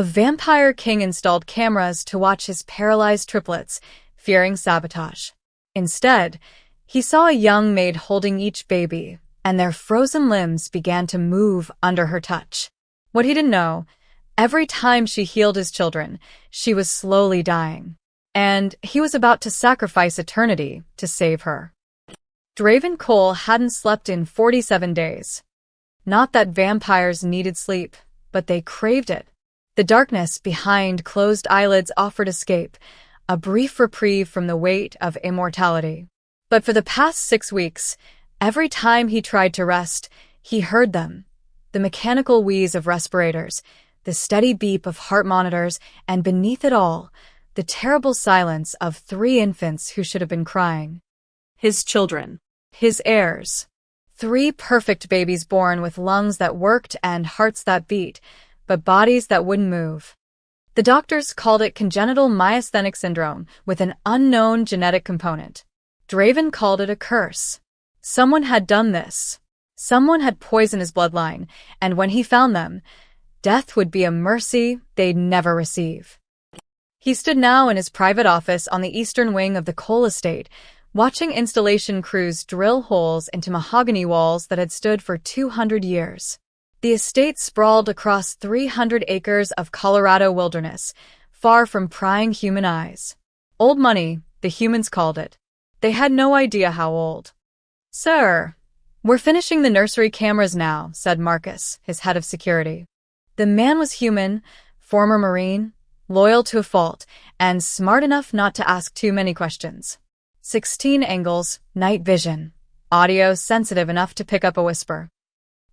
A vampire king installed cameras to watch his paralyzed triplets, fearing sabotage. Instead, he saw a young maid holding each baby, and their frozen limbs began to move under her touch. What he didn't know, every time she healed his children, she was slowly dying. And he was about to sacrifice eternity to save her. Draven Cole hadn't slept in 47 days. Not that vampires needed sleep, but they craved it. The darkness behind closed eyelids offered escape, a brief reprieve from the weight of immortality. But for the past 6 weeks, every time he tried to rest, he heard them. The mechanical wheeze of respirators, the steady beep of heart monitors, and beneath it all, the terrible silence of 3 infants who should have been crying. His children. His heirs. 3 perfect babies born with lungs that worked and hearts that beat, but bodies that wouldn't move. The doctors called it congenital myasthenic syndrome with an unknown genetic component. Draven called it a curse. Someone had done this. Someone had poisoned his bloodline, and when he found them, death would be a mercy they'd never receive. He stood now in his private office on the eastern wing of the Cole estate, watching installation crews drill holes into mahogany walls that had stood for 200 years. The estate sprawled across 300 acres of Colorado wilderness, far from prying human eyes. Old money, the humans called it. They had no idea how old. "Sir, we're finishing the nursery cameras now," said Marcus, his head of security. The man was human, former Marine, loyal to a fault, and smart enough not to ask too many questions. 16 angles, night vision, audio sensitive enough to pick up a whisper.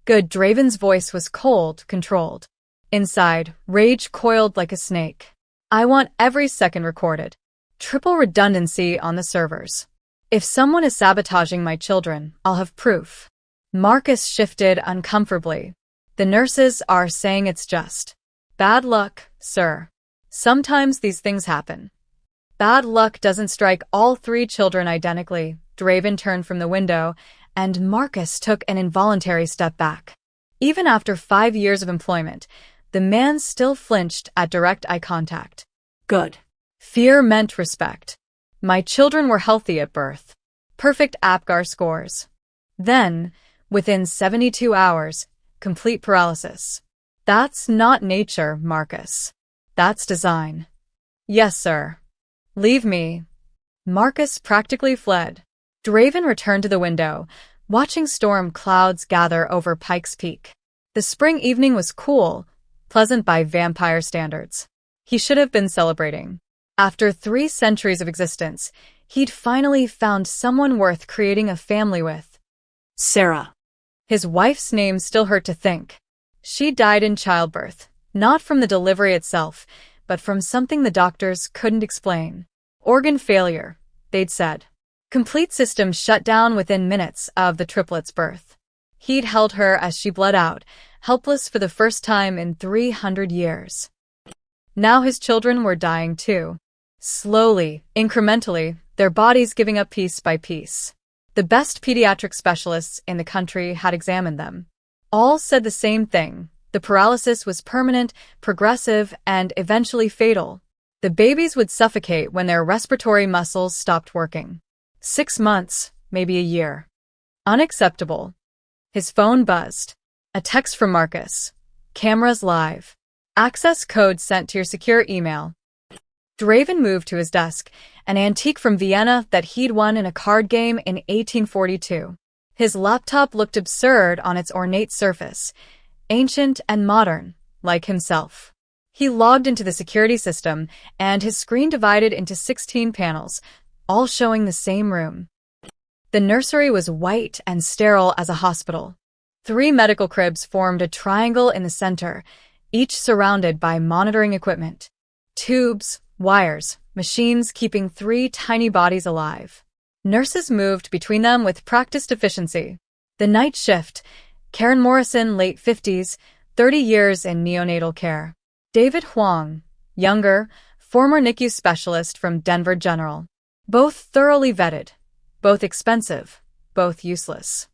Good. Draven's voice was cold, controlled. Inside, rage coiled like a snake. "I want every second recorded. Triple redundancy on the servers. If someone is sabotaging my children, I'll have proof." Marcus shifted uncomfortably. "The nurses are saying it's just bad luck, sir. Sometimes these things happen." "Bad luck doesn't strike all 3 children identically." Draven turned from the window, and Marcus took an involuntary step back. Even after 5 years of employment, the man still flinched at direct eye contact. "Good." Fear meant respect. "My children were healthy at birth. Perfect APGAR scores. Then, within 72 hours, complete paralysis. That's not nature, Marcus. That's design." "Yes, sir." "Leave me." Marcus practically fled. Draven returned to the window, watching storm clouds gather over Pikes Peak. The spring evening was cool, pleasant by vampire standards. He should have been celebrating. After 3 centuries of existence, he'd finally found someone worth creating a family with. Sarah. His wife's name still hurt to think. She died in childbirth, not from the delivery itself, but from something the doctors couldn't explain. Organ failure, they'd said. Complete system shut down within minutes of the triplets' birth. He'd held her as she bled out, helpless for the first time in 300 years. Now his children were dying too. Slowly, incrementally, their bodies giving up piece by piece. The best pediatric specialists in the country had examined them. All said the same thing. The paralysis was permanent, progressive, and eventually fatal. The babies would suffocate when their respiratory muscles stopped working. 6 months, maybe a year. Unacceptable. His phone buzzed. A text from Marcus. "Cameras live. Access code sent to your secure email." Draven moved to his desk, an antique from Vienna that he'd won in a card game in 1842. His laptop looked absurd on its ornate surface, ancient and modern, like himself. He logged into the security system, and his screen divided into 16 panels, all showing the same room. The nursery was white and sterile as a hospital. 3 medical cribs formed a triangle in the center, each surrounded by monitoring equipment. Tubes, wires, machines keeping 3 tiny bodies alive. Nurses moved between them with practiced efficiency. The night shift, Karen Morrison, late 50s, 30 years in neonatal care. David Huang, younger, former NICU specialist from Denver General. Both thoroughly vetted, both expensive, both useless.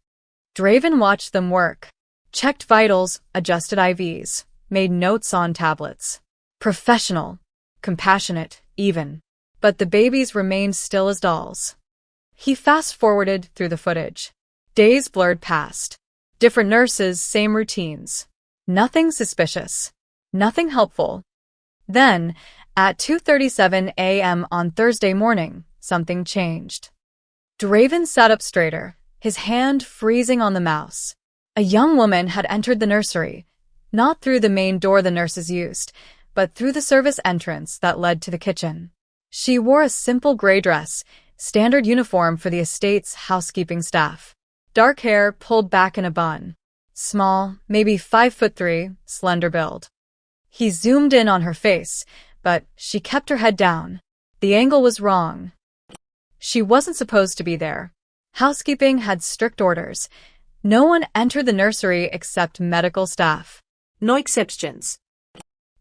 Draven watched them work, checked vitals, adjusted IVs, made notes on tablets. Professional. Compassionate, even. But the babies remained still as dolls. He fast-forwarded through the footage. Days blurred past. Different nurses, same routines. Nothing suspicious. Nothing helpful. Then, at 2:37 a.m. on Thursday morning, something changed. Draven sat up straighter, his hand freezing on the mouse. A young woman had entered the nursery, not through the main door the nurses used, but through the service entrance that led to the kitchen. She wore a simple gray dress, standard uniform for the estate's housekeeping staff. Dark hair pulled back in a bun. Small, maybe 5'3", slender build. He zoomed in on her face, but she kept her head down. The angle was wrong. She wasn't supposed to be there. Housekeeping had strict orders. No one entered the nursery except medical staff. No exceptions.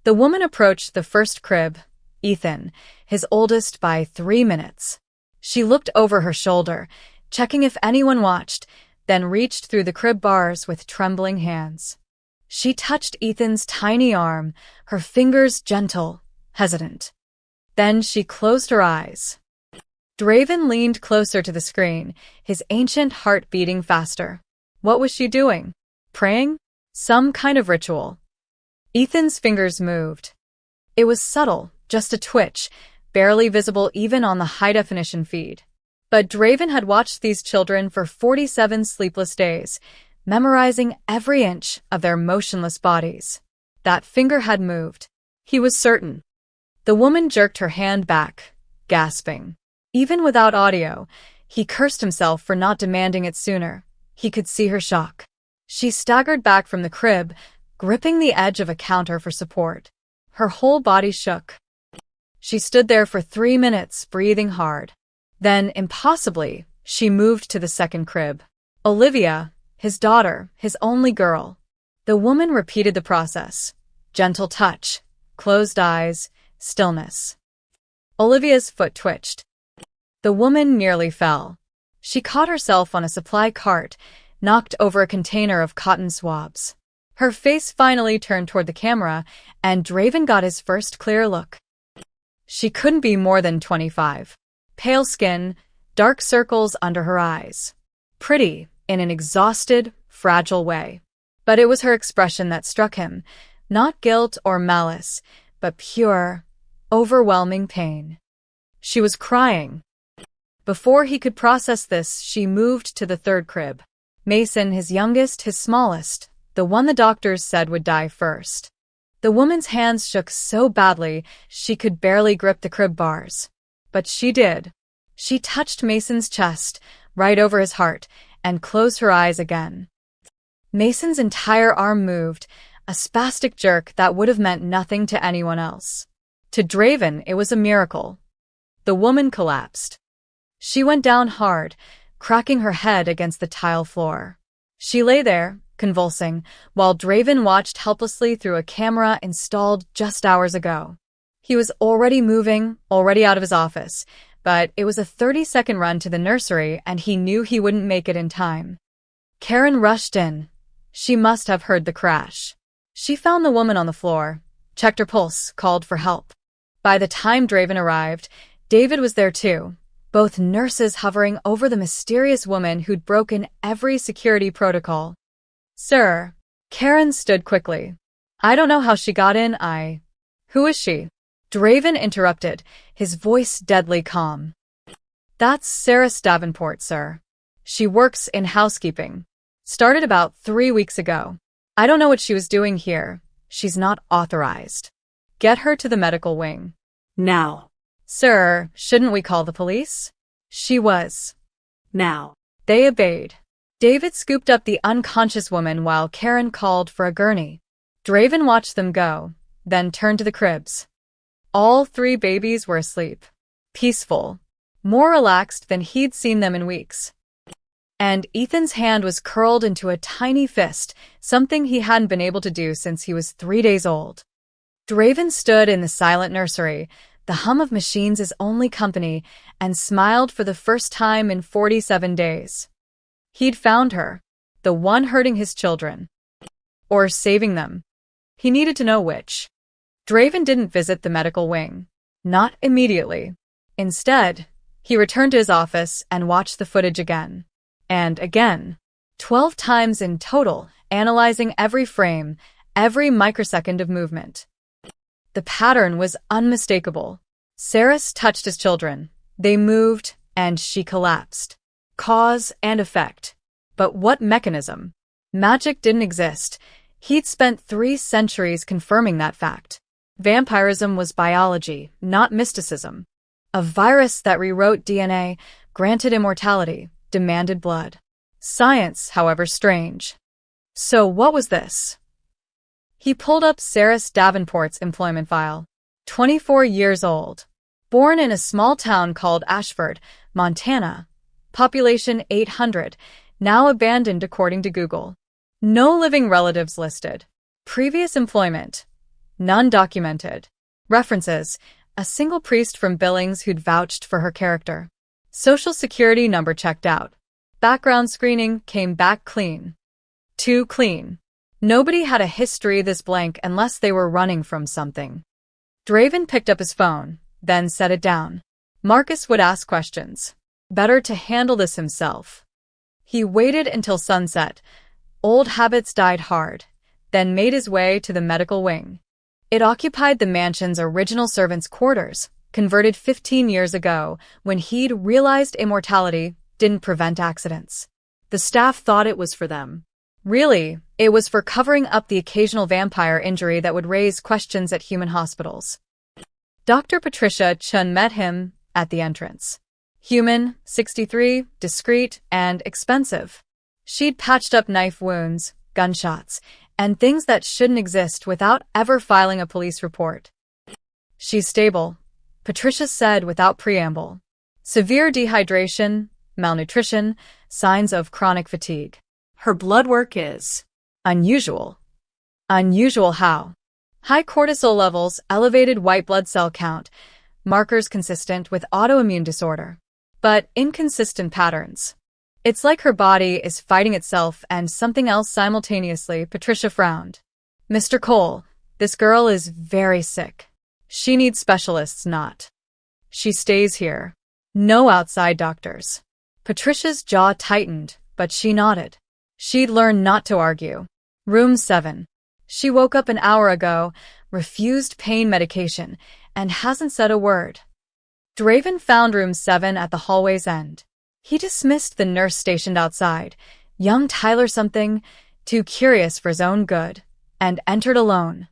The woman approached the first crib, Ethan, his oldest by 3 minutes. She looked over her shoulder, checking if anyone watched, then reached through the crib bars with trembling hands. She touched Ethan's tiny arm, her fingers gentle, hesitant. Then she closed her eyes. Draven leaned closer to the screen, his ancient heart beating faster. What was she doing? Praying? Some kind of ritual. Ethan's fingers moved. It was subtle, just a twitch, barely visible even on the high-definition feed. But Draven had watched these children for 47 sleepless days, memorizing every inch of their motionless bodies. That finger had moved. He was certain. The woman jerked her hand back, gasping. Even without audio, he cursed himself for not demanding it sooner. He could see her shock. She staggered back from the crib, gripping the edge of a counter for support. Her whole body shook. She stood there for 3 minutes, breathing hard. Then, impossibly, she moved to the second crib. Olivia, his daughter, his only girl. The woman repeated the process. Gentle touch, closed eyes, stillness. Olivia's foot twitched. The woman nearly fell. She caught herself on a supply cart, knocked over a container of cotton swabs. Her face finally turned toward the camera, and Draven got his first clear look. She couldn't be more than 25. Pale skin, dark circles under her eyes. Pretty, in an exhausted, fragile way. But it was her expression that struck him, not guilt or malice, but pure, overwhelming pain. She was crying. Before he could process this, she moved to the third crib. Mason, his youngest, his smallest, the one the doctors said would die first. The woman's hands shook so badly she could barely grip the crib bars. But she did. She touched Mason's chest, right over his heart, and closed her eyes again. Mason's entire arm moved, a spastic jerk that would have meant nothing to anyone else. To Draven, it was a miracle. The woman collapsed. She went down hard, cracking her head against the tile floor. She lay there, convulsing, while Draven watched helplessly through a camera installed just hours ago. He was already moving, already out of his office, but it was a 30-second run to the nursery and he knew he wouldn't make it in time. Karen rushed in. She must have heard the crash. She found the woman on the floor, checked her pulse, called for help. By the time Draven arrived, David was there too, both nurses hovering over the mysterious woman who'd broken every security protocol. Sir, Karen stood quickly. I don't know how she got in, Who is she? Draven interrupted, his voice deadly calm. That's Sarah Davenport, sir. She works in housekeeping. Started about 3 weeks ago. I don't know what she was doing here. She's not authorized. Get her to the medical wing. Now. Sir, shouldn't we call the police? She was. Now. They obeyed. David scooped up the unconscious woman while Karen called for a gurney. Draven watched them go, then turned to the cribs. All 3 babies were asleep. Peaceful. More relaxed than he'd seen them in weeks. And Ethan's hand was curled into a tiny fist, something he hadn't been able to do since he was 3 days old. Draven stood in the silent nursery, the hum of machines his only company, and smiled for the first time in 47 days. He'd found her, the one hurting his children. Or saving them. He needed to know which. Draven didn't visit the medical wing. Not immediately. Instead, he returned to his office and watched the footage again. And again. 12 times in total, analyzing every frame, every microsecond of movement. The pattern was unmistakable. Saris touched his children. They moved, and she collapsed. Cause and effect. But what mechanism? Magic didn't exist. He'd spent 3 centuries confirming that fact. Vampirism was biology, not mysticism. A virus that rewrote DNA, granted immortality, demanded blood. Science, however, strange. So what was this? He pulled up Saris Davenport's employment file. 24 years old. Born in a small town called Ashford, Montana. Population 800, now abandoned according to Google. No living relatives listed. Previous employment. None documented. References. A single priest from Billings who'd vouched for her character. Social security number checked out. Background screening came back clean. Too clean. Nobody had a history this blank unless they were running from something. Draven picked up his phone, then set it down. Marcus would ask questions. Better to handle this himself. He waited until sunset. Old habits died hard, then made his way to the medical wing. It occupied the mansion's original servants' quarters, converted 15 years ago when he'd realized immortality didn't prevent accidents. The staff thought it was for them. Really, it was for covering up the occasional vampire injury that would raise questions at human hospitals. Dr. Patricia Chun met him at the entrance. Human, 63, discreet, and expensive. She'd patched up knife wounds, gunshots, and things that shouldn't exist without ever filing a police report. She's stable, Patricia said without preamble. Severe dehydration, malnutrition, signs of chronic fatigue. Her blood work is unusual. Unusual how? High cortisol levels, elevated white blood cell count, markers consistent with autoimmune disorder. But inconsistent patterns. It's like her body is fighting itself and something else simultaneously, Patricia frowned. Mr. Cole, this girl is very sick. She needs specialists, not. She stays here. No outside doctors. Patricia's jaw tightened, but she nodded. She'd learned not to argue. Room 7. She woke up an hour ago, refused pain medication, and hasn't said a word. Draven found room 7 at the hallway's end. He dismissed the nurse stationed outside, young Tyler something, too curious for his own good, and entered alone.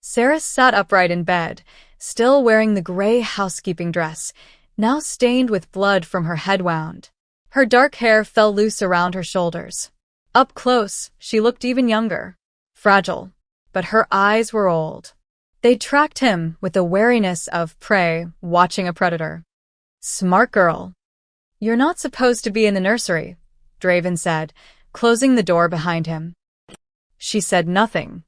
Saris sat upright in bed, still wearing the gray housekeeping dress, now stained with blood from her head wound. Her dark hair fell loose around her shoulders. Up close, she looked even younger. Fragile, but her eyes were old. They tracked him with the wariness of prey watching a predator. Smart girl. You're not supposed to be in the nursery, Draven said, closing the door behind him. She said nothing.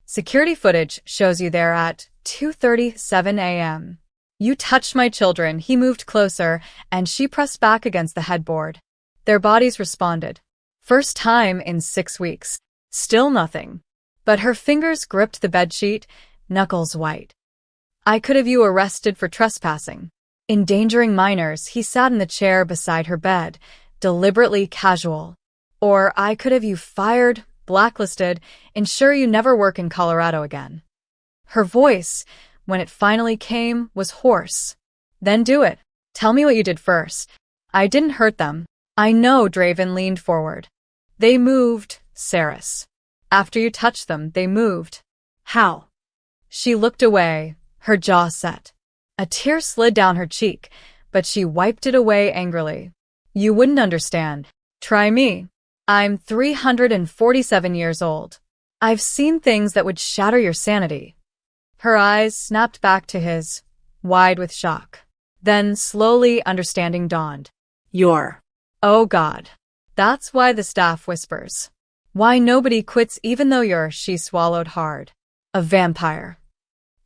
Security footage shows you there at 2:37 a.m. You touched my children. He moved closer, and she pressed back against the headboard. Their bodies responded. First time in 6 weeks. Still nothing. But her fingers gripped the bedsheet, knuckles white. I could have you arrested for trespassing. Endangering minors. He sat in the chair beside her bed, deliberately casual. Or I could have you fired, blacklisted, ensure you never work in Colorado again. Her voice, when it finally came, was hoarse. Then do it. Tell me what you did first. I didn't hurt them. I know. Draven leaned forward. They moved, Saris. After you touched them, they moved. How? She looked away, her jaw set. A tear slid down her cheek, but she wiped it away angrily. You wouldn't understand. Try me. I'm 347 years old. I've seen things that would shatter your sanity. Her eyes snapped back to his, wide with shock. Then slowly understanding dawned. You're. Oh God. That's why the staff whispers. Why nobody quits even though you're, she swallowed hard. A vampire.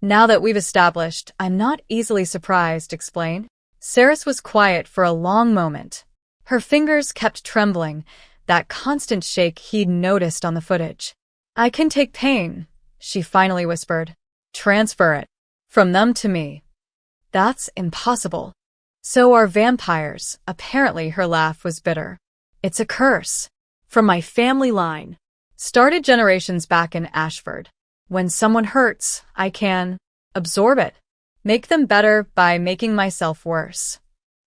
Now that we've established, I'm not easily surprised, explain. Saris was quiet for a long moment. Her fingers kept trembling, that constant shake he'd noticed on the footage. I can take pain, she finally whispered. Transfer it. From them to me. That's impossible. So are vampires. Apparently her laugh was bitter. It's a curse. From my family line. Started generations back in Ashford. When someone hurts, I can absorb it. Make them better by making myself worse.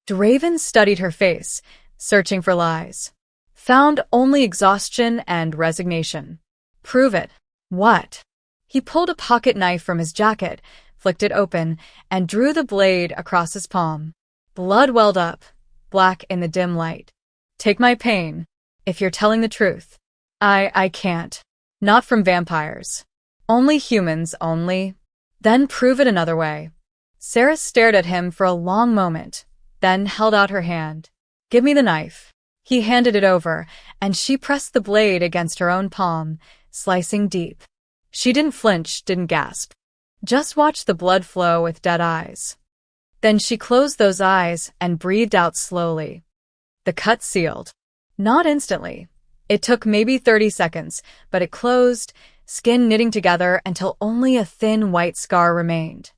Draven studied her face, searching for lies. Found only exhaustion and resignation. Prove it. What? He pulled a pocket knife from his jacket, flicked it open, and drew the blade across his palm. Blood welled up, black in the dim light. Take my pain, if you're telling the truth. I can't. Not from vampires. Only humans, only. Then prove it another way. Sarah stared at him for a long moment, then held out her hand. Give me the knife. He handed it over, and she pressed the blade against her own palm, slicing deep. She didn't flinch, didn't gasp. Just watched the blood flow with dead eyes. Then she closed those eyes and breathed out slowly. The cut sealed. Not instantly. It took maybe 30 seconds, but it closed, skin knitting together until only a thin white scar remained.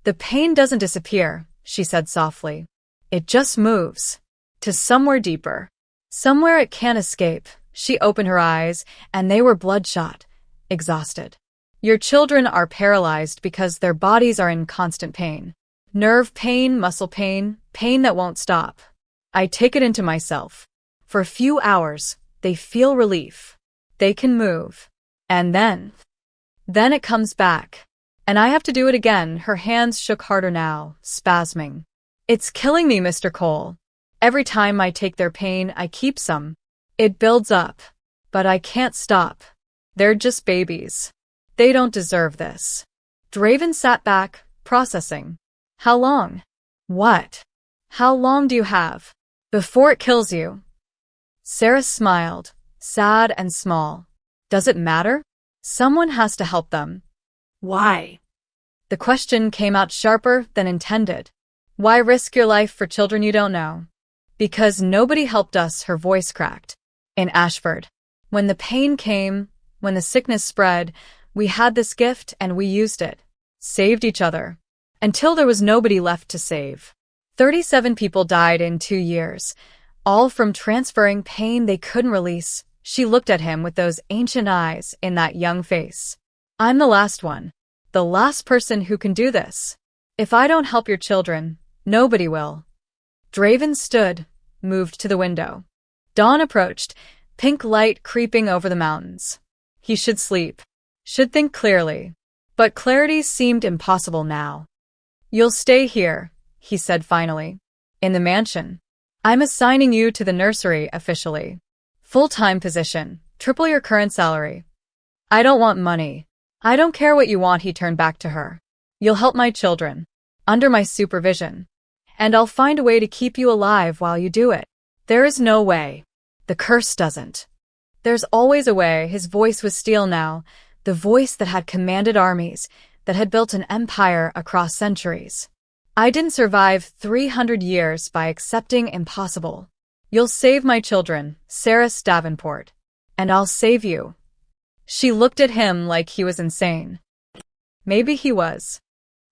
The pain doesn't disappear, she said softly. It just moves. To somewhere deeper. Somewhere it can't escape. She opened her eyes, and they were bloodshot, exhausted. Your children are paralyzed because their bodies are in constant pain. Nerve pain, muscle pain, pain that won't stop. I take it into myself. For a few hours, they feel relief. They can move. And then it comes back. And I have to do it again. Her hands shook harder now, spasming. It's killing me, Mr. Cole. Every time I take their pain, I keep some. It builds up. But I can't stop. They're just babies. They don't deserve this. Draven sat back, processing. How long? What? How long do you have? Before it kills you? Sarah smiled, sad and small. Does it matter? Someone has to help them. Why? The question came out sharper than intended. Why risk your life for children you don't know? Because nobody helped us, her voice cracked. In Ashford. When the pain came, when the sickness spread, we had this gift and we used it. Saved each other. Until there was nobody left to save. 37 people died in 2 years. All from transferring pain they couldn't release. She looked at him with those ancient eyes in that young face. I'm the last one. The last person who can do this. If I don't help your children, nobody will. Draven stood, moved to the window. Dawn approached, pink light creeping over the mountains. He should sleep. Should think clearly. But clarity seemed impossible now. You'll stay here, he said finally. In the mansion. I'm assigning you to the nursery officially. Full-time position, triple your current salary. I don't want money. I don't care what you want, he turned back to her. You'll help my children. Under my supervision. And I'll find a way to keep you alive while you do it. There is no way. The curse doesn't. There's always a way. His voice was steel now, the voice that had commanded armies, that had built an empire across centuries. I didn't survive 300 years by accepting impossible. You'll save my children, Sarah Davenport. And I'll save you. She looked at him like he was insane. Maybe he was.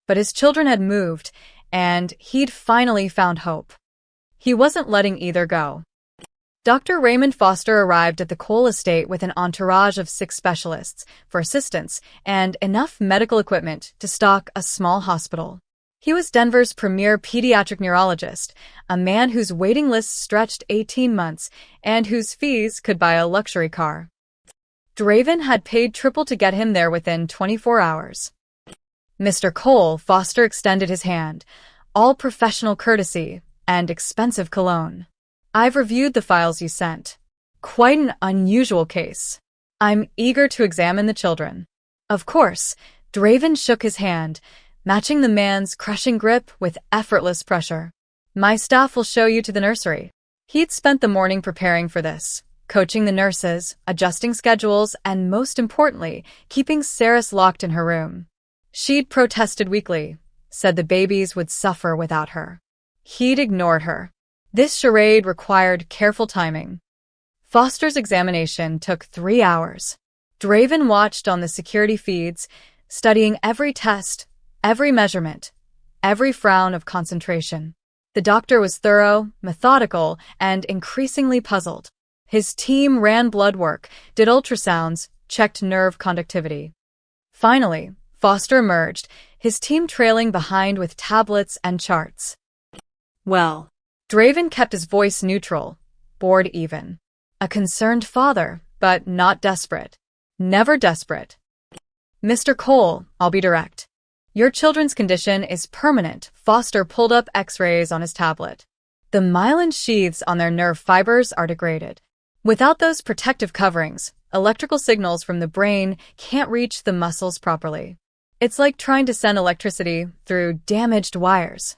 But his children had moved, and he'd finally found hope. He wasn't letting either go. Dr. Raymond Foster arrived at the Cole estate with an entourage of 6 specialists for assistance and enough medical equipment to stock a small hospital. He was Denver's premier pediatric neurologist, a man whose waiting lists stretched 18 months and whose fees could buy a luxury car. Draven had paid triple to get him there within 24 hours. Mr. Cole, Foster extended his hand, all professional courtesy and expensive cologne. I've reviewed the files you sent. Quite an unusual case. I'm eager to examine the children. Of course, Draven shook his hand, matching the man's crushing grip with effortless pressure. My staff will show you to the nursery. He'd spent the morning preparing for this, coaching the nurses, adjusting schedules, and most importantly, keeping Saris locked in her room. She'd protested weakly, said the babies would suffer without her. He'd ignored her. This charade required careful timing. Foster's examination took 3 hours. Draven watched on the security feeds, studying every test, every measurement, every frown of concentration. The doctor was thorough, methodical, and increasingly puzzled. His team ran blood work, did ultrasounds, checked nerve conductivity. Finally, Foster emerged, his team trailing behind with tablets and charts. Well, Draven kept his voice neutral, bored even. A concerned father, but not desperate. Never desperate. Mr. Cole, I'll be direct. Your children's condition is permanent. Foster pulled up X-rays on his tablet. The myelin sheaths on their nerve fibers are degraded. Without those protective coverings, electrical signals from the brain can't reach the muscles properly. It's like trying to send electricity through damaged wires.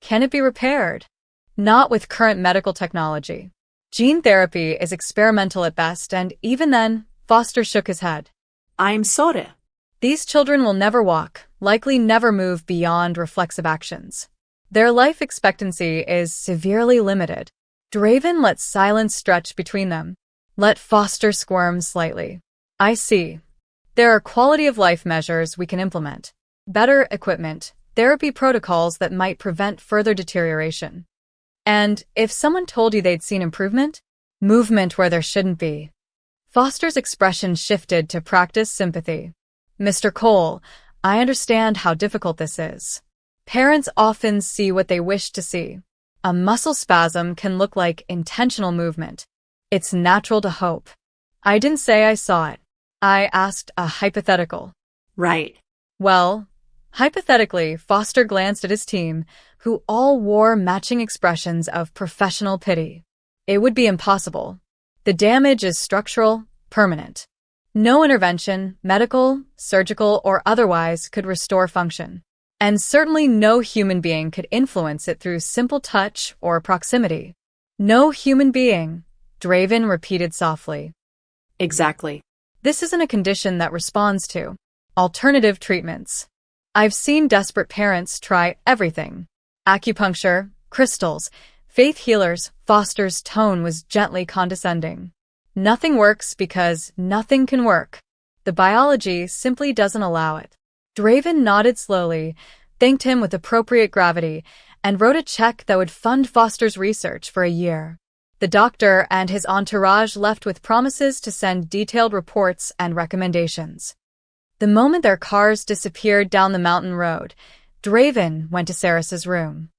Can it be repaired? Not with current medical technology. Gene therapy is experimental at best, and even then, Foster shook his head. I'm sorry. These children will never walk, likely never move beyond reflexive actions. Their life expectancy is severely limited. Draven let silence stretch between them. Let Foster squirm slightly. I see. There are quality-of-life measures we can implement. Better equipment, therapy protocols that might prevent further deterioration. And if someone told you they'd seen improvement? Movement where there shouldn't be. Foster's expression shifted to practice sympathy. Mr. Cole, I understand how difficult this is. Parents often see what they wish to see. A muscle spasm can look like intentional movement. It's natural to hope. I didn't say I saw it. I asked a hypothetical. Right. Well, hypothetically, Foster glanced at his team, who all wore matching expressions of professional pity. It would be impossible. The damage is structural, permanent. No intervention, medical, surgical, or otherwise, could restore function. And certainly no human being could influence it through simple touch or proximity. No human being, Draven repeated softly. Exactly. This isn't a condition that responds to alternative treatments. I've seen desperate parents try everything. Acupuncture, crystals, faith healers. Foster's tone was gently condescending. Nothing works because nothing can work. The biology simply doesn't allow it. Draven nodded slowly, thanked him with appropriate gravity, and wrote a check that would fund Foster's research for a year. The doctor and his entourage left with promises to send detailed reports and recommendations. The moment their cars disappeared down the mountain road, Draven went to Saris's room.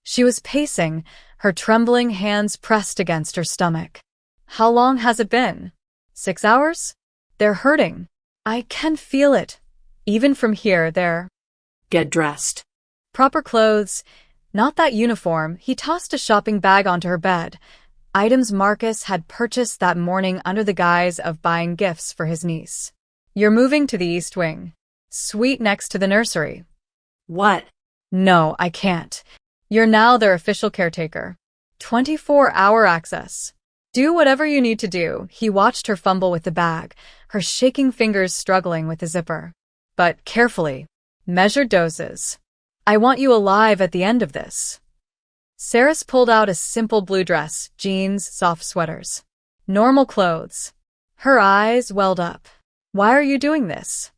She was pacing, her trembling hands pressed against her stomach. How long has it been? 6 hours? They're hurting. I can feel it. Even from here, they're... Get dressed. Proper clothes. Not that uniform. He tossed a shopping bag onto her bed. Items Marcus had purchased that morning under the guise of buying gifts for his niece. You're moving to the East Wing. Suite next to the nursery. What? No, I can't. You're now their official caretaker. 24-hour access. Do whatever you need to do. He watched her fumble with the bag, her shaking fingers struggling with the zipper. But carefully. Measured doses. I want you alive at the end of this. Saris pulled out a simple blue dress, jeans, soft sweaters. Normal clothes. Her eyes welled up. Why are you doing this?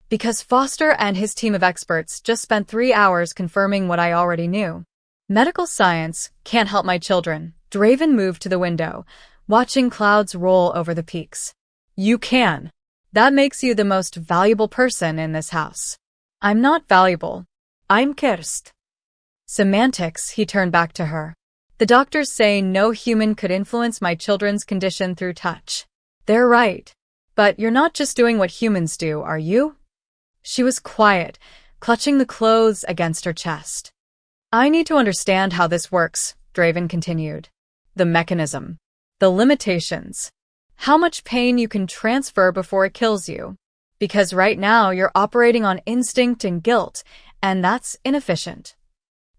Because Foster and his team of experts just spent 3 hours confirming what I already knew. Medical science can't help my children. Draven moved to the window, watching clouds roll over the peaks. You can. That makes you the most valuable person in this house. I'm not valuable. I'm cursed. Semantics, he turned back to her. The doctors say no human could influence my children's condition through touch. They're right. But you're not just doing what humans do, are you? She was quiet, clutching the clothes against her chest. I need to understand how this works, Draven continued. The mechanism. The limitations. How much pain you can transfer before it kills you. Because right now you're operating on instinct and guilt, and that's inefficient.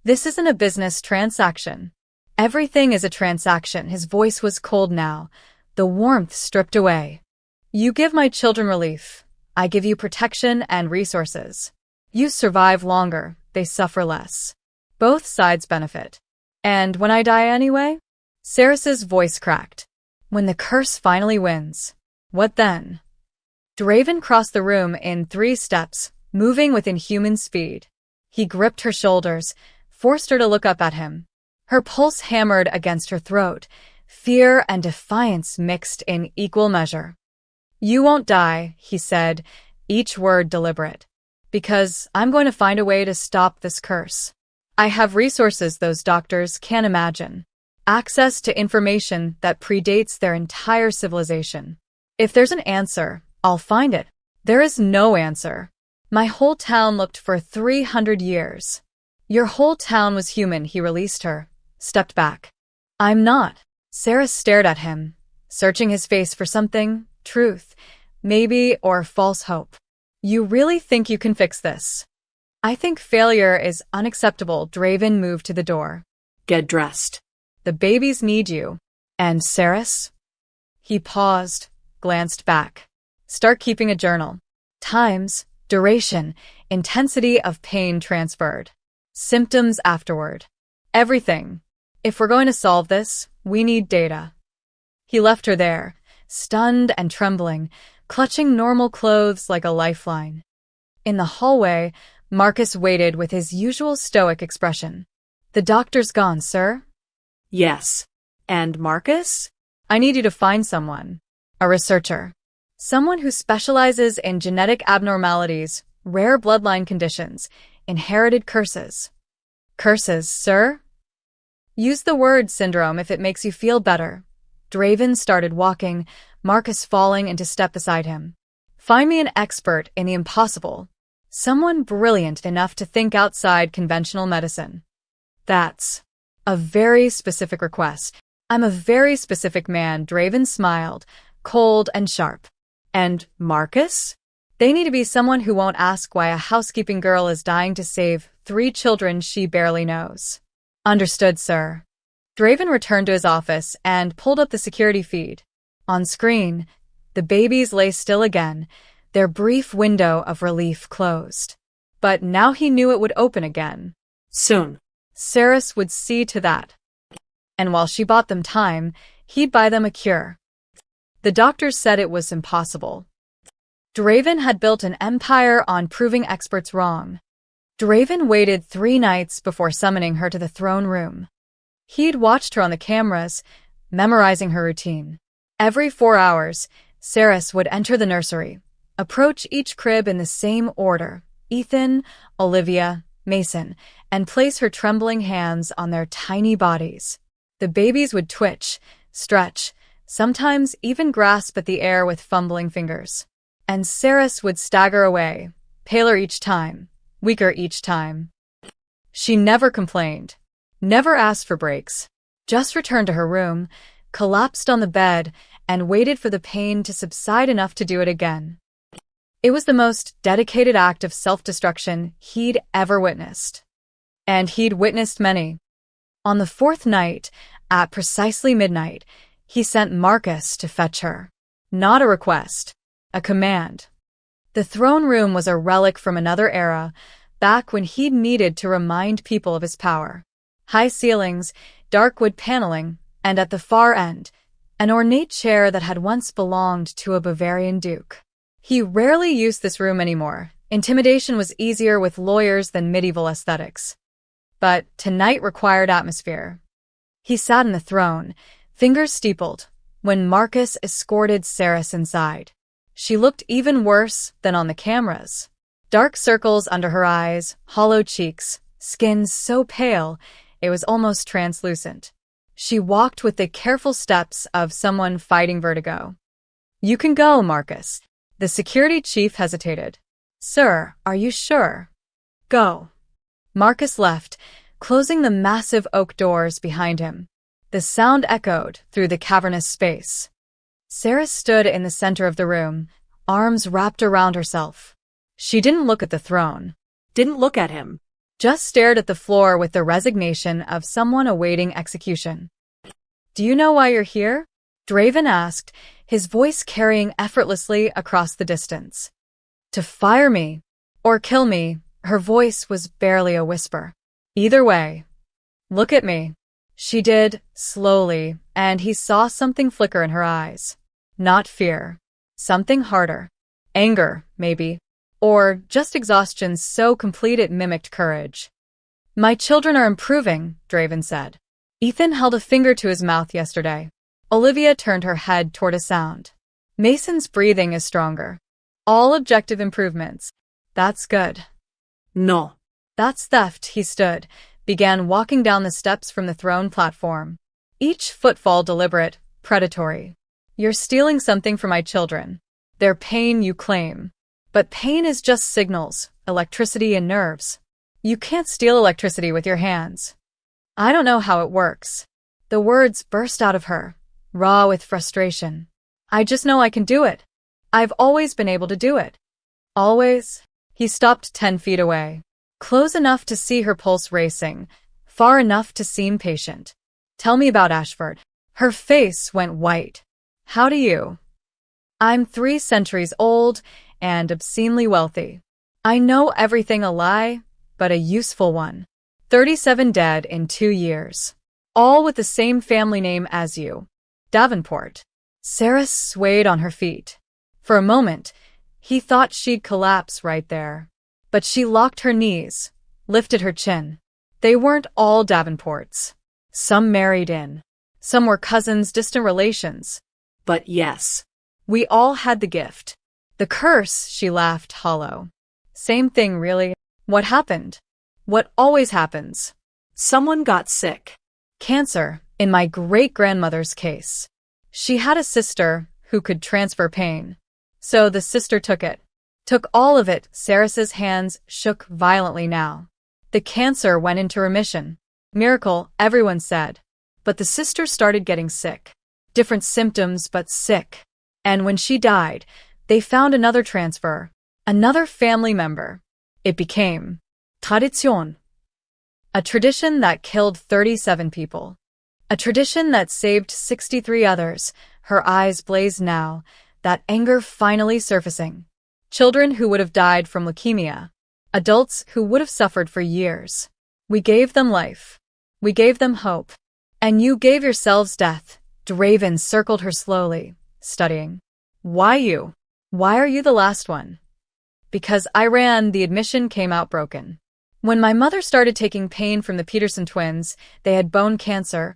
This isn't a business transaction. Everything is a transaction. His voice was cold now, the warmth stripped away. You give my children relief. I give you protection and resources. You survive longer, they suffer less. Both sides benefit. And when I die anyway? Saris's voice cracked. When the curse finally wins. What then? Draven crossed the room in 3 steps, moving with inhuman speed. He gripped her shoulders, forced her to look up at him. Her pulse hammered against her throat, fear and defiance mixed in equal measure. "You won't die," he said, each word deliberate. "Because I'm going to find a way to stop this curse. I have resources those doctors can't imagine. Access to information that predates their entire civilization. If there's an answer, I'll find it. There is no answer. My whole town looked for 300 years. Your whole town was human," he released her, stepped back. "I'm not." Sarah stared at him, searching his face for something, truth, maybe, or false hope. "You really think you can fix this?" "I think failure is unacceptable." Draven moved to the door. Get dressed. "The babies need you." "And Saris?" He paused, glanced back. "Start keeping a journal. Times, duration, intensity of pain transferred. Symptoms afterward. Everything. If we're going to solve this, we need data." He left her there, stunned and trembling, clutching normal clothes like a lifeline. In the hallway, Marcus waited with his usual stoic expression. "The doctor's gone, sir?" Yes. And Marcus? "I need you to find someone. A researcher. Someone who specializes in genetic abnormalities, rare bloodline conditions, inherited curses." "Curses, sir?" "Use the word syndrome if it makes you feel better." Draven started walking, Marcus falling into step beside him. "Find me an expert in the impossible. Someone brilliant enough to think outside conventional medicine." "That's a very specific request." "I'm a very specific man," Draven smiled, cold and sharp. "And Marcus?" "They need to be someone who won't ask why a housekeeping girl is dying to save 3 children she barely knows." "Understood, sir." Draven returned to his office and pulled up the security feed. On screen, the babies lay still again, their brief window of relief closed. But now he knew it would open again. Soon. Saris would see to that. And while she bought them time, he'd buy them a cure. The doctors said it was impossible. Draven had built an empire on proving experts wrong. Draven waited 3 nights before summoning her to the throne room. He'd watched her on the cameras, memorizing her routine. Every 4 hours, Saris would enter the nursery, approach each crib in the same order, Ethan, Olivia, Mason, and place her trembling hands on their tiny bodies. The babies would twitch, stretch, sometimes even grasp at the air with fumbling fingers. And Saris would stagger away, paler each time, weaker each time. She never complained, never asked for breaks, just returned to her room, collapsed on the bed, and waited for the pain to subside enough to do it again. It was the most dedicated act of self-destruction he'd ever witnessed. And he'd witnessed many. On the 4th night, at precisely midnight, he sent Marcus to fetch her. Not a request, a command. The throne room was a relic from another era, back when he'd needed to remind people of his power. High ceilings, dark wood paneling, and at the far end, an ornate chair that had once belonged to a Bavarian duke. He rarely used this room anymore. Intimidation was easier with lawyers than medieval aesthetics. But tonight required atmosphere. He sat in the throne, fingers steepled, when Marcus escorted Saris inside. She looked even worse than on the cameras. Dark circles under her eyes, hollow cheeks, skin so pale it was almost translucent. She walked with the careful steps of someone fighting vertigo. "You can go, Marcus." The security chief hesitated. "Sir, are you sure?" "Go." Marcus left, closing the massive oak doors behind him. The sound echoed through the cavernous space. Saris stood in the center of the room, arms wrapped around herself. She didn't look at the throne. Didn't look at him. Just stared at the floor with the resignation of someone awaiting execution. "Do you know why you're here?" Draven asked, his voice carrying effortlessly across the distance. "To fire me, or kill me." Her voice was barely a whisper. "Either way. Look at me." She did, slowly, and he saw something flicker in her eyes. Not fear. Something harder. Anger, maybe. Or just exhaustion so complete it mimicked courage. My children are improving, Draven said. Ethan held a finger to his mouth yesterday. Olivia turned her head toward a sound. Mason's breathing is stronger. All objective improvements. That's good. No. That's theft. He stood, began walking down the steps from the throne platform. Each footfall deliberate, predatory. You're stealing something from my children. Their pain you claim. But pain is just signals, electricity and nerves. You can't steal electricity with your hands. I don't know how it works. The words burst out of her, raw with frustration. I just know I can do it. I've always been able to do it. Always? He stopped 10 feet away. Close enough to see her pulse racing, far enough to seem patient. Tell me about Ashford. Her face went white. How do you? I'm 3 centuries old and obscenely wealthy. I know everything a lie, but a useful one. 37 dead in 2 years. All with the same family name as you. Davenport. Sarah swayed on her feet. For a moment, he thought she'd collapse right there. But she locked her knees, lifted her chin. They weren't all Davenports. Some married in. Some were cousins, distant relations. But yes. We all had the gift. The curse, she laughed hollow. Same thing, really. What happened? What always happens? Someone got sick. Cancer, in my great-grandmother's case. She had a sister who could transfer pain. So the sister took it. Took all of it. Sarah's hands shook violently now. The cancer went into remission. Miracle, everyone said. But the sister started getting sick. Different symptoms, but sick. And when she died, they found another transfer. Another family member. It became tradition. A tradition that killed 37 people. A tradition that saved 63 others. Her eyes blazed now, that anger finally surfacing. Children who would have died from leukemia. Adults who would have suffered for years. We gave them life. We gave them hope. And you gave yourselves death. Draven circled her slowly, studying. Why you? Why are you the last one? Because I ran, the admission came out broken. When my mother started taking pain from the Peterson twins, they had bone cancer,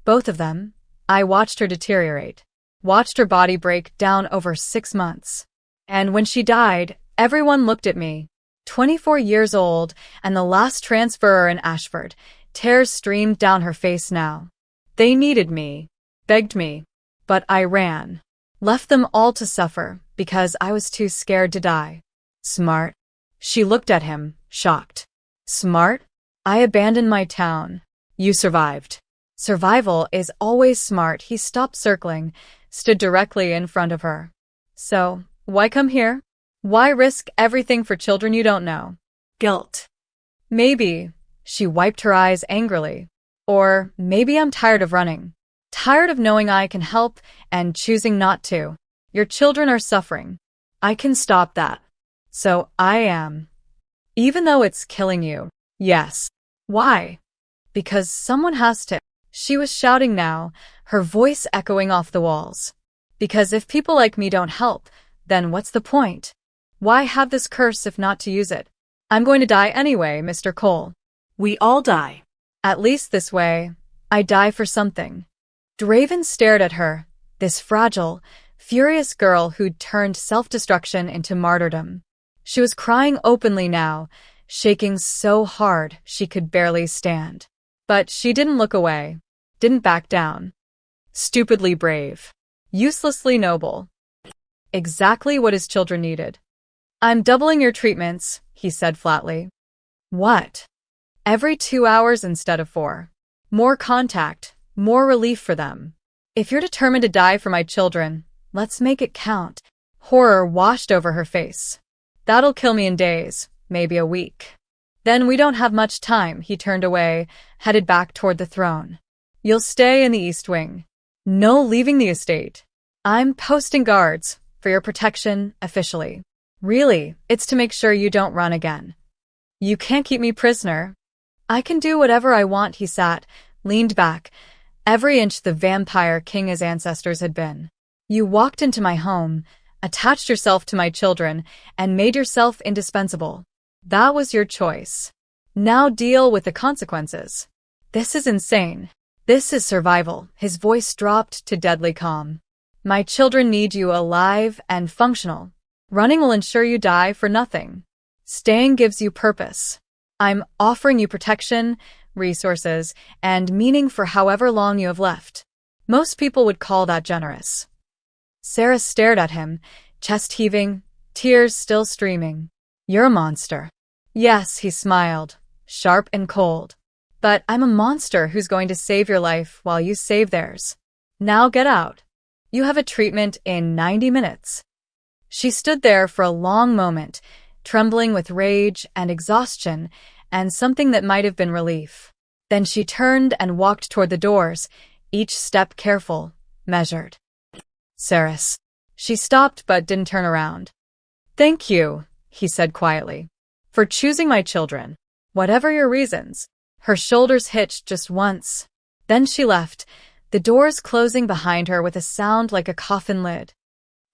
both of them. I watched her deteriorate. Watched her body break down over 6 months. And when she died, everyone looked at me. 24 years old, and the last transferer in Ashford. Tears streamed down her face now. They needed me. Begged me. But I ran. Left them all to suffer, because I was too scared to die. Smart? She looked at him, shocked. Smart? I abandoned my town. You survived. Survival is always smart. He stopped circling, stood directly in front of her. So, why come here? Why risk everything for children you don't know? Guilt. Maybe. She wiped her eyes angrily. Or maybe I'm tired of running. Tired of knowing I can help and choosing not to. Your children are suffering. I can stop that. So I am. Even though it's killing you. Yes. Why? Because someone has to. She was shouting now, her voice echoing off the walls. Because if people like me don't help, then what's the point? Why have this curse if not to use it? I'm going to die anyway, Mr. Cole. We all die. At least this way, I die for something. Draven stared at her, this fragile, furious girl who'd turned self-destruction into martyrdom. She was crying openly now, shaking so hard she could barely stand. But she didn't look away, didn't back down. Stupidly brave. Uselessly noble. Exactly what his children needed. I'm doubling your treatments, he said flatly. What? Every 2 hours instead of 4. More contact, more relief for them. If you're determined to die for my children, let's make it count. Horror washed over her face. That'll kill me in days, maybe a week. Then we don't have much time. He turned away, headed back toward the throne. You'll stay in the East Wing. No leaving the estate. I'm posting guards, for your protection, officially. Really, it's to make sure you don't run again. You can't keep me prisoner. I can do whatever I want. He sat, leaned back, every inch the vampire king his ancestors had been. You walked into my home, attached yourself to my children, and made yourself indispensable. That was your choice. Now deal with the consequences. This is insane. This is survival. His voice dropped to deadly calm. My children need you alive and functional. Running will ensure you die for nothing. Staying gives you purpose. I'm offering you protection, resources, and meaning for however long you have left. Most people would call that generous. Sarah stared at him, chest heaving, tears still streaming. You're a monster. Yes, he smiled, sharp and cold. But I'm a monster who's going to save your life while you save theirs. Now get out. You have a treatment in 90 minutes. She stood there for a long moment, trembling with rage and exhaustion and something that might have been relief. Then she turned and walked toward the doors, each step careful, measured. Saris. She stopped but didn't turn around. Thank you, he said quietly, for choosing my children. Whatever your reasons. Her shoulders hitched just once. Then she left, the doors closing behind her with a sound like a coffin lid.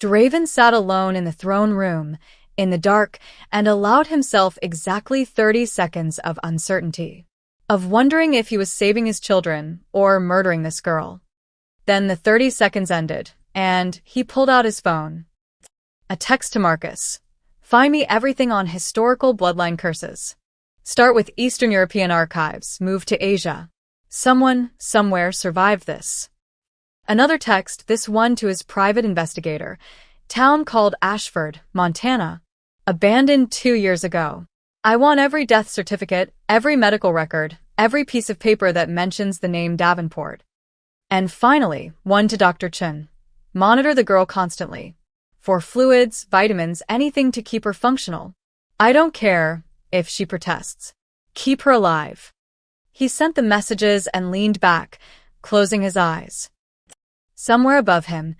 Draven sat alone in the throne room, in the dark, and allowed himself exactly 30 seconds of uncertainty, of wondering if he was saving his children or murdering this girl. Then the 30 seconds ended, and he pulled out his phone. A text to Marcus. Find me everything on historical bloodline curses. Start with Eastern European archives, move to Asia. Someone, somewhere survived this. Another text, this one to his private investigator. Town called Ashford, Montana. Abandoned 2 years ago. I want every death certificate, every medical record, every piece of paper that mentions the name Davenport. And finally, one to Dr. Chen. Monitor the girl constantly. For fluids, vitamins, anything to keep her functional. I don't care if she protests. Keep her alive. He sent the messages and leaned back, closing his eyes. Somewhere above him,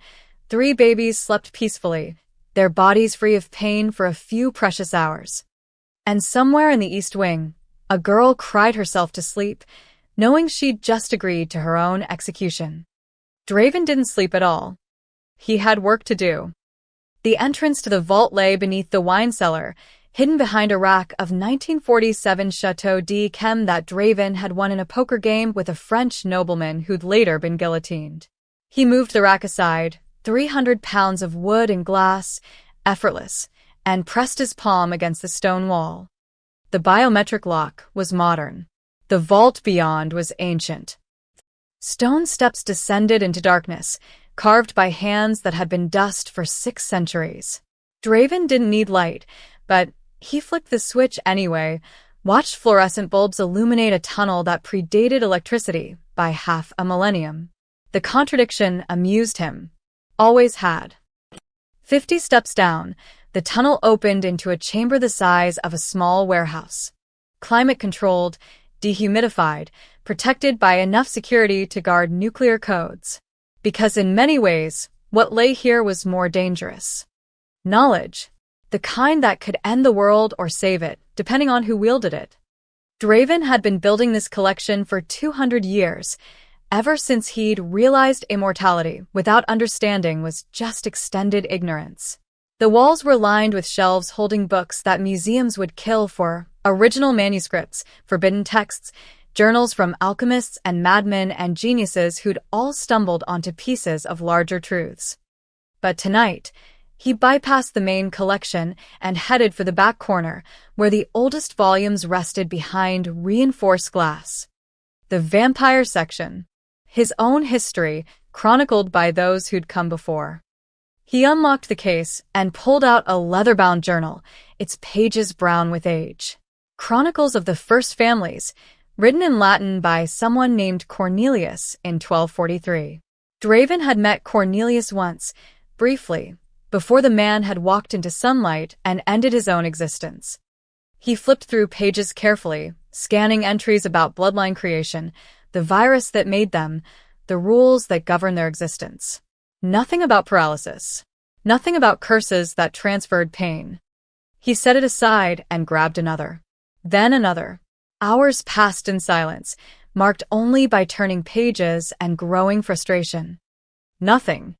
3 babies slept peacefully, their bodies free of pain for a few precious hours. And somewhere in the East Wing, a girl cried herself to sleep, knowing she'd just agreed to her own execution. Draven didn't sleep at all. He had work to do. The entrance to the vault lay beneath the wine cellar, hidden behind a rack of 1947 Chateau d'Yquem that Draven had won in a poker game with a French nobleman who'd later been guillotined. He moved the rack aside, 300 pounds of wood and glass, effortless, and pressed his palm against the stone wall. The biometric lock was modern. The vault beyond was ancient. Stone steps descended into darkness, carved by hands that had been dust for 6 centuries. Draven didn't need light, but he flicked the switch anyway, watched fluorescent bulbs illuminate a tunnel that predated electricity by half a millennium. The contradiction amused him. Always had. 50 steps down, the tunnel opened into a chamber the size of a small warehouse. Climate-controlled, dehumidified, protected by enough security to guard nuclear codes. Because in many ways, what lay here was more dangerous. Knowledge. The kind that could end the world or save it, depending on who wielded it. Draven had been building this collection for 200 years, ever since he'd realized immortality without understanding was just extended ignorance. The walls were lined with shelves holding books that museums would kill for, original manuscripts, forbidden texts, journals from alchemists and madmen and geniuses who'd all stumbled onto pieces of larger truths. But tonight, he bypassed the main collection and headed for the back corner, where the oldest volumes rested behind reinforced glass. The vampire section. His own history, chronicled by those who'd come before. He unlocked the case and pulled out a leather-bound journal, its pages brown with age. Chronicles of the First Families, written in Latin by someone named Cornelius in 1243. Draven had met Cornelius once, briefly, before the man had walked into sunlight and ended his own existence. He flipped through pages carefully, scanning entries about bloodline creation, the virus that made them, the rules that govern their existence. Nothing about paralysis. Nothing about curses that transferred pain. He set it aside and grabbed another. Then another. Hours passed in silence, marked only by turning pages and growing frustration. Nothing.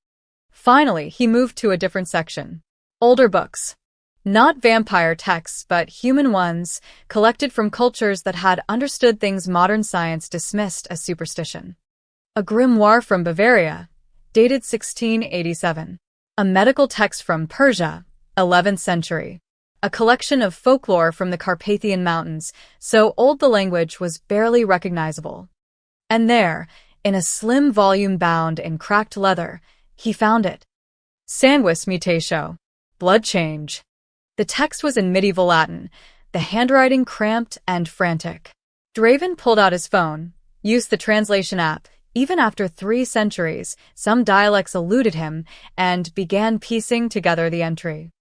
Finally, he moved to a different section. Older books. Not vampire texts, but human ones, collected from cultures that had understood things modern science dismissed as superstition. A grimoire from Bavaria, dated 1687. A medical text from Persia, 11th century. A collection of folklore from the Carpathian Mountains, so old the language was barely recognizable. And there, in a slim volume bound in cracked leather, he found it. Sanguis mutatio. Blood change. The text was in medieval Latin, the handwriting cramped and frantic. Draven pulled out his phone, used the translation app. Even after 3 centuries, some dialects eluded him, and began piecing together the entry.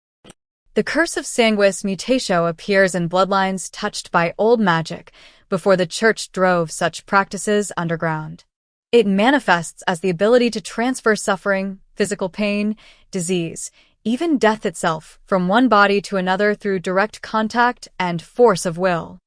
The curse of sanguis mutatio appears in bloodlines touched by old magic before the church drove such practices underground. It manifests as the ability to transfer suffering, physical pain, disease, even death itself, from one body to another through direct contact and force of will.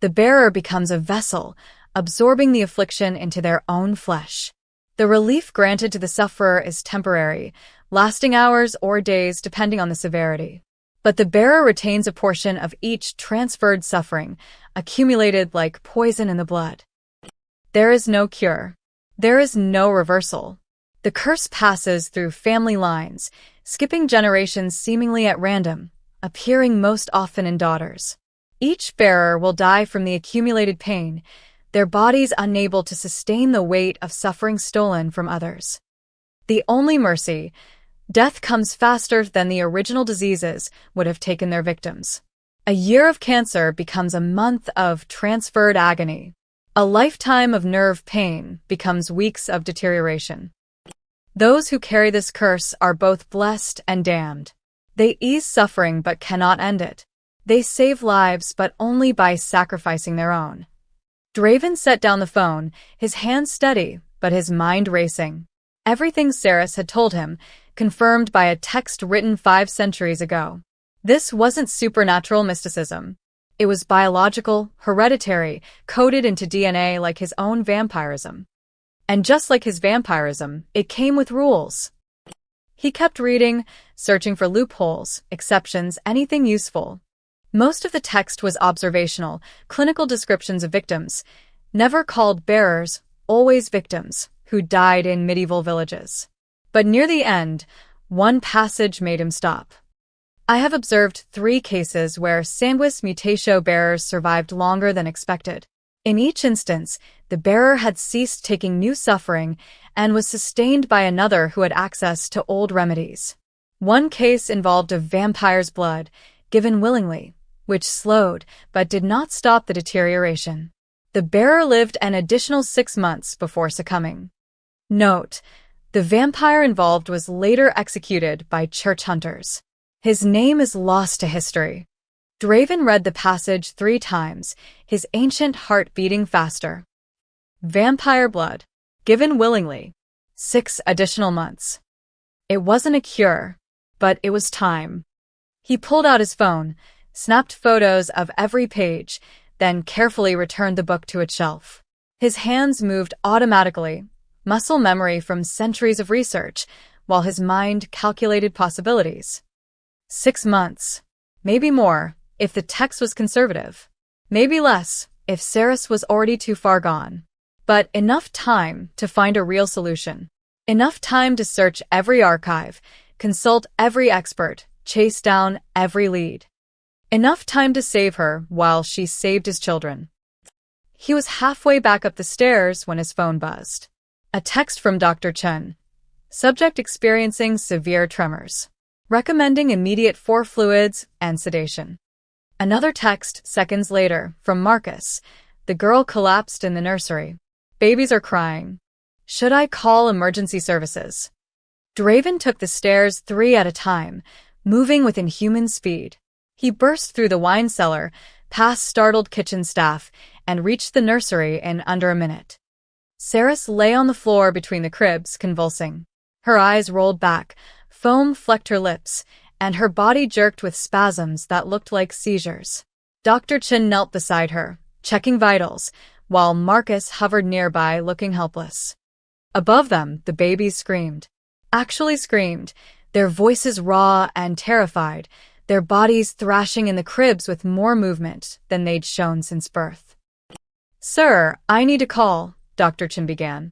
The bearer becomes a vessel, absorbing the affliction into their own flesh. The relief granted to the sufferer is temporary, lasting hours or days depending on the severity. But the bearer retains a portion of each transferred suffering, accumulated like poison in the blood. There is no cure. There is no reversal. The curse passes through family lines, skipping generations seemingly at random, appearing most often in daughters. Each bearer will die from the accumulated pain, their bodies unable to sustain the weight of suffering stolen from others. The only mercy, death comes faster than the original diseases would have taken their victims. A year of cancer becomes a month of transferred agony. A lifetime of nerve pain becomes weeks of deterioration. Those who carry this curse are both blessed and damned. They ease suffering but cannot end it. They save lives but only by sacrificing their own. Draven set down the phone, his hands steady, but his mind racing. Everything Saris had told him, confirmed by a text written 5 centuries ago. This wasn't supernatural mysticism. It was biological, hereditary, coded into DNA like his own vampirism. And just like his vampirism, it came with rules. He kept reading, searching for loopholes, exceptions, anything useful. Most of the text was observational, clinical descriptions of victims, never called bearers, always victims, who died in medieval villages. But near the end, one passage made him stop. I have observed 3 cases where sanguis mutatio bearers survived longer than expected. In each instance, the bearer had ceased taking new suffering and was sustained by another who had access to old remedies. One case involved a vampire's blood, given willingly, which slowed but did not stop the deterioration. The bearer lived an additional 6 months before succumbing. Note: the vampire involved was later executed by church hunters. His name is lost to history. Draven read the passage 3 times, his ancient heart beating faster. Vampire blood, given willingly. 6 additional months. It wasn't a cure, but it was time. He pulled out his phone, snapped photos of every page, then carefully returned the book to its shelf. His hands moved automatically, muscle memory from centuries of research, while his mind calculated possibilities. 6 months. Maybe more, if the text was conservative. Maybe less, if Saris was already too far gone. But enough time to find a real solution. Enough time to search every archive, consult every expert, chase down every lead. Enough time to save her while she saved his children. He was halfway back up the stairs when his phone buzzed. A text from Dr. Chen. Subject experiencing severe tremors. Recommending immediate 4 fluids and sedation. Another text seconds later from Marcus. The girl collapsed in the nursery. Babies are crying. Should I call emergency services? Draven took the stairs 3 at a time, moving with inhuman speed. He burst through the wine cellar, past startled kitchen staff, and reached the nursery in under a minute. Saris lay on the floor between the cribs, convulsing. Her eyes rolled back, foam flecked her lips, and her body jerked with spasms that looked like seizures. Dr. Chen knelt beside her, checking vitals, while Marcus hovered nearby looking helpless. Above them, the babies screamed. Actually screamed, their voices raw and terrified, their bodies thrashing in the cribs with more movement than they'd shown since birth. "Sir, I need to call," Dr. Chin began.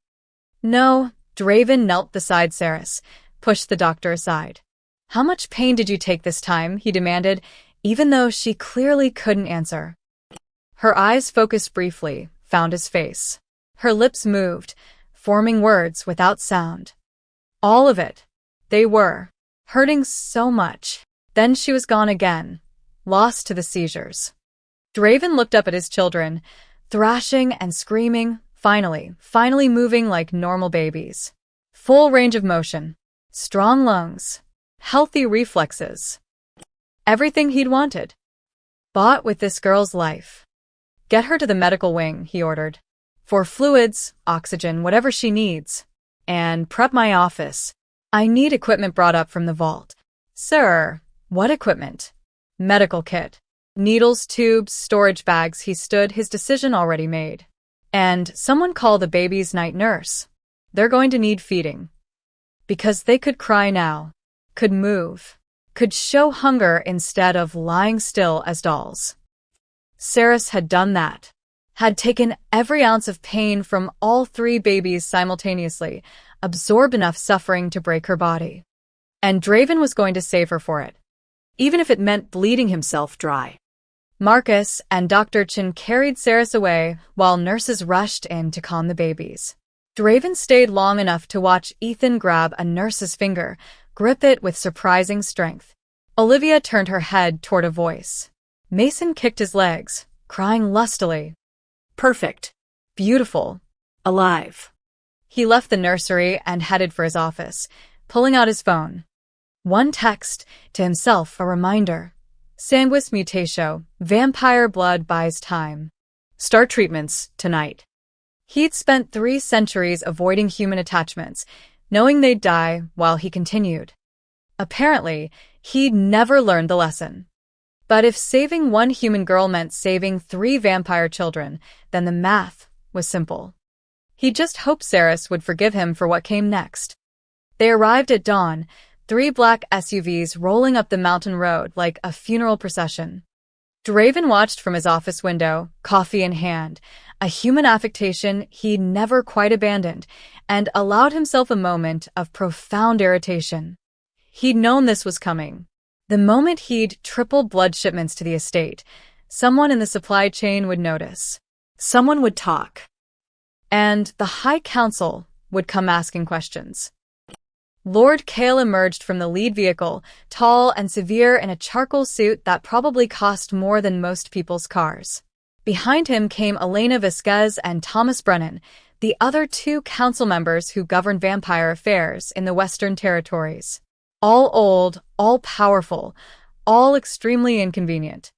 "No," Draven knelt beside Saris, pushed the doctor aside. "How much pain did you take this time?" he demanded, even though she clearly couldn't answer. Her eyes focused briefly, found his face. Her lips moved, forming words without sound. All of it. They were hurting so much. Then she was gone again, lost to the seizures. Draven looked up at his children, thrashing and screaming, finally moving like normal babies. Full range of motion, strong lungs, healthy reflexes. Everything he'd wanted. Bought with this girl's life. "Get her to the medical wing," he ordered. "For fluids, oxygen, whatever she needs. And prep my office. I need equipment brought up from the vault." "Sir, what equipment?" "Medical kit. Needles, tubes, storage bags." He stood, his decision already made. "And someone call the baby's night nurse. They're going to need feeding." Because they could cry now, could move, could show hunger instead of lying still as dolls. Saris had done that. Had taken every ounce of pain from all three babies simultaneously, absorbed enough suffering to break her body. And Draven was going to save her for it, even if it meant bleeding himself dry. Marcus and Dr. Chin carried Saris away while nurses rushed in to calm the babies. Draven stayed long enough to watch Ethan grab a nurse's finger, grip it with surprising strength. Olivia turned her head toward a voice. Mason kicked his legs, crying lustily. "Perfect. Beautiful. Alive." He left the nursery and headed for his office, pulling out his phone. One text, to himself a reminder. Sanguis mutatio, vampire blood buys time. Start treatments tonight. He'd spent 3 centuries avoiding human attachments, knowing they'd die while he continued. Apparently, he'd never learned the lesson. But if saving 1 human girl meant saving 3 vampire children, then the math was simple. He just hoped Saris would forgive him for what came next. They arrived at dawn, 3 black SUVs rolling up the mountain road like a funeral procession. Draven watched from his office window, coffee in hand, a human affectation he'd never quite abandoned, and allowed himself a moment of profound irritation. He'd known this was coming. The moment he'd tripled blood shipments to the estate, someone in the supply chain would notice. Someone would talk. And the High Council would come asking questions. Lord Kale emerged from the lead vehicle, tall and severe in a charcoal suit that probably cost more than most people's cars. Behind him came Elena Vasquez and Thomas Brennan, the other 2 council members who govern vampire affairs in the Western Territories. All old, all powerful, all extremely inconvenient.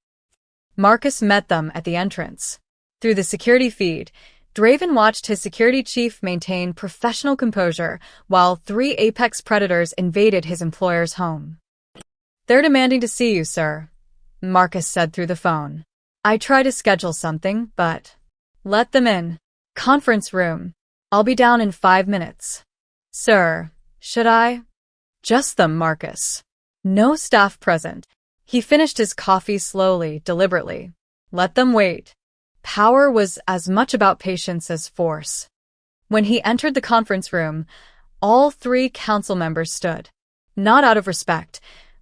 Marcus met them at the entrance. Through the security feed, Draven watched his security chief maintain professional composure while 3 apex predators invaded his employer's home. "They're demanding to see you, sir," Marcus said through the phone. "I tried to schedule something, but let them in. Conference room. I'll be down in 5 minutes." "Sir, should I?" "Just them, Marcus. No staff present." He finished his coffee slowly, deliberately. Let them wait. Power was as much about patience as force. When he entered the conference room, all 3 council members stood. Not out of respect.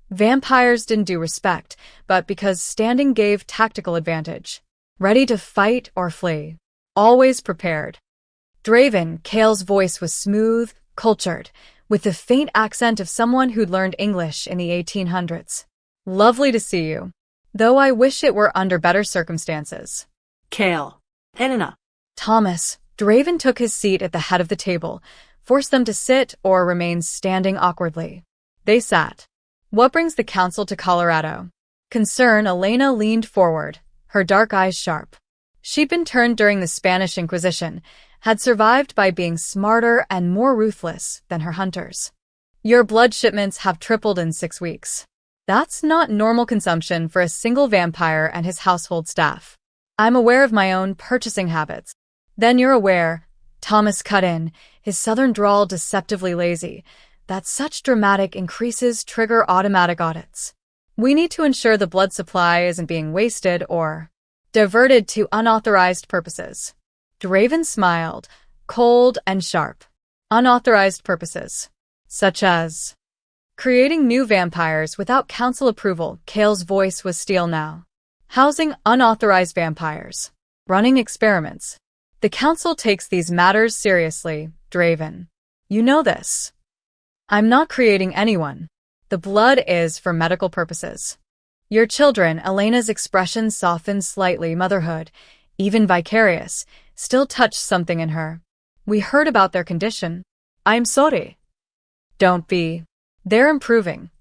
Vampires didn't do respect, but because standing gave tactical advantage. Ready to fight or flee. Always prepared. Draven, Kale's voice was smooth, cultured, with the faint accent of someone who'd learned English in the 1800s. "Lovely to see you. Though I wish it were under better circumstances." Kale. Helena. Thomas. Draven took his seat at the head of the table, forced them to sit or remain standing awkwardly. They sat. "What brings the council to Colorado?" Concern. Elena leaned forward, her dark eyes sharp. She'd been turned during the Spanish Inquisition, had survived by being smarter and more ruthless than her hunters. "Your blood shipments have tripled in 6 weeks. That's not normal consumption for a single vampire and his household staff. I'm aware of my own purchasing habits." "Then you're aware," Thomas cut in, his southern drawl deceptively lazy, that such dramatic increases trigger automatic audits. We need to ensure the blood supply isn't being wasted or diverted to unauthorized purposes. Draven smiled, cold and sharp. Unauthorized purposes, such as creating new vampires without council approval. Kale's voice was steel now. Housing unauthorized vampires. Running experiments. The council takes these matters seriously, Draven. You know this. I'm not creating anyone. The blood is for medical purposes. Your children, Elena's expression softened slightly. Motherhood, even vicarious, still touched something in her. We heard about their condition. I'm sorry. Don't be. They're improving.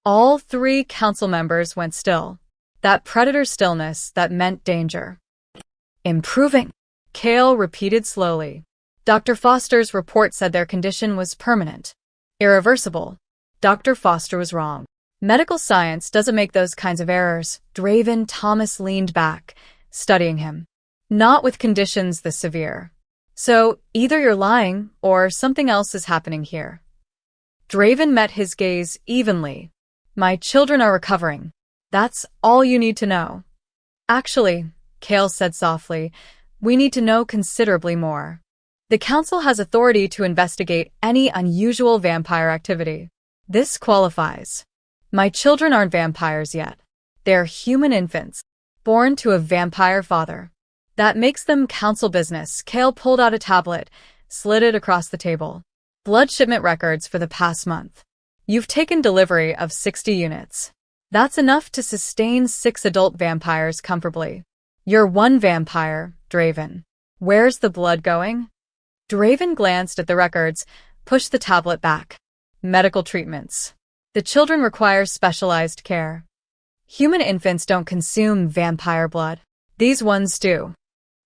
All 3 council members went still. That predator stillness that meant danger. Improving, Kale repeated slowly. Dr. Foster's report said their condition was permanent. Irreversible. Dr. Foster was wrong. Medical science doesn't make those kinds of errors. Draven Thomas leaned back, studying him. Not with conditions this severe. So, either you're lying, or something else is happening here. Draven met his gaze evenly. My children are recovering. That's all you need to know. Actually, Kale said softly, we need to know considerably more. The council has authority to investigate any unusual vampire activity. This qualifies. My children aren't vampires yet. They're human infants, born to a vampire father. That makes them council business. Kale pulled out a tablet, slid it across the table. Blood shipment records for the past month. You've taken delivery of 60 units. That's enough to sustain 6 adult vampires comfortably. You're 1 vampire, Draven. Where's the blood going? Draven glanced at the records, pushed the tablet back. Medical treatments. The children require specialized care. Human infants don't consume vampire blood. These ones do.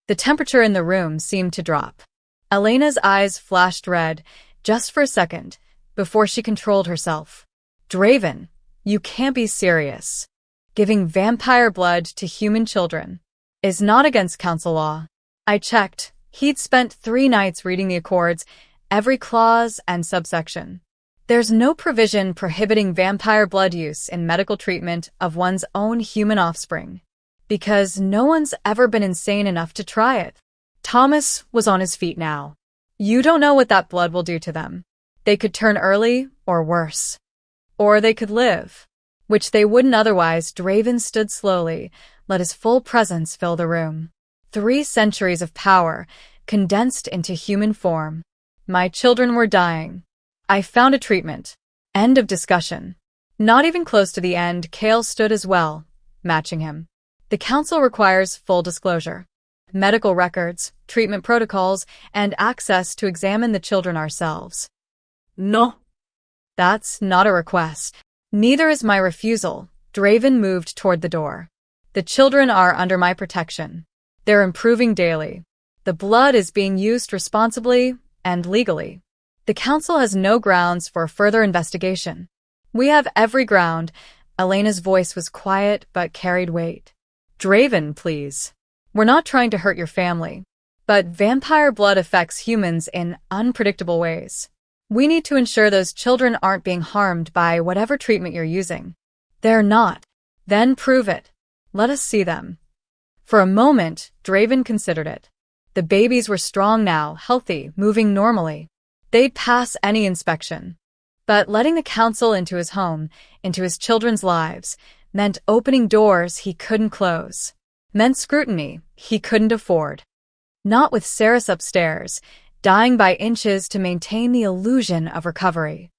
The temperature in the room seemed to drop. Elena's eyes flashed red, just for a second, before she controlled herself. Draven, you can't be serious. Giving vampire blood to human children is not against council law. I checked. He'd spent 3 nights reading the accords, every clause and subsection. There's no provision prohibiting vampire blood use in medical treatment of one's own human offspring, because no one's ever been insane enough to try it. Thomas was on his feet now. You don't know what that blood will do to them. They could turn early or worse. Or they could live, which they wouldn't otherwise. Draven stood slowly, let his full presence fill the room. 3 centuries of power, condensed into human form. My children were dying. I found a treatment. End of discussion. Not even close to the end. Kale stood as well, matching him. The council requires full disclosure. Medical records, treatment protocols, and access to examine the children ourselves. No. That's not a request. Neither is my refusal. Draven moved toward the door. The children are under my protection. They're improving daily. The blood is being used responsibly and legally. The council has no grounds for further investigation. We have every ground. Elena's voice was quiet but carried weight. Draven, please. We're not trying to hurt your family. But vampire blood affects humans in unpredictable ways. We need to ensure those children aren't being harmed by whatever treatment you're using. They're not. Then prove it. Let us see them. For a moment, Draven considered it. The babies were strong now, healthy, moving normally. They'd pass any inspection. But letting the council into his home, into his children's lives, meant opening doors he couldn't close. Meant scrutiny he couldn't afford. Not with Saris upstairs, dying by inches to maintain the illusion of recovery.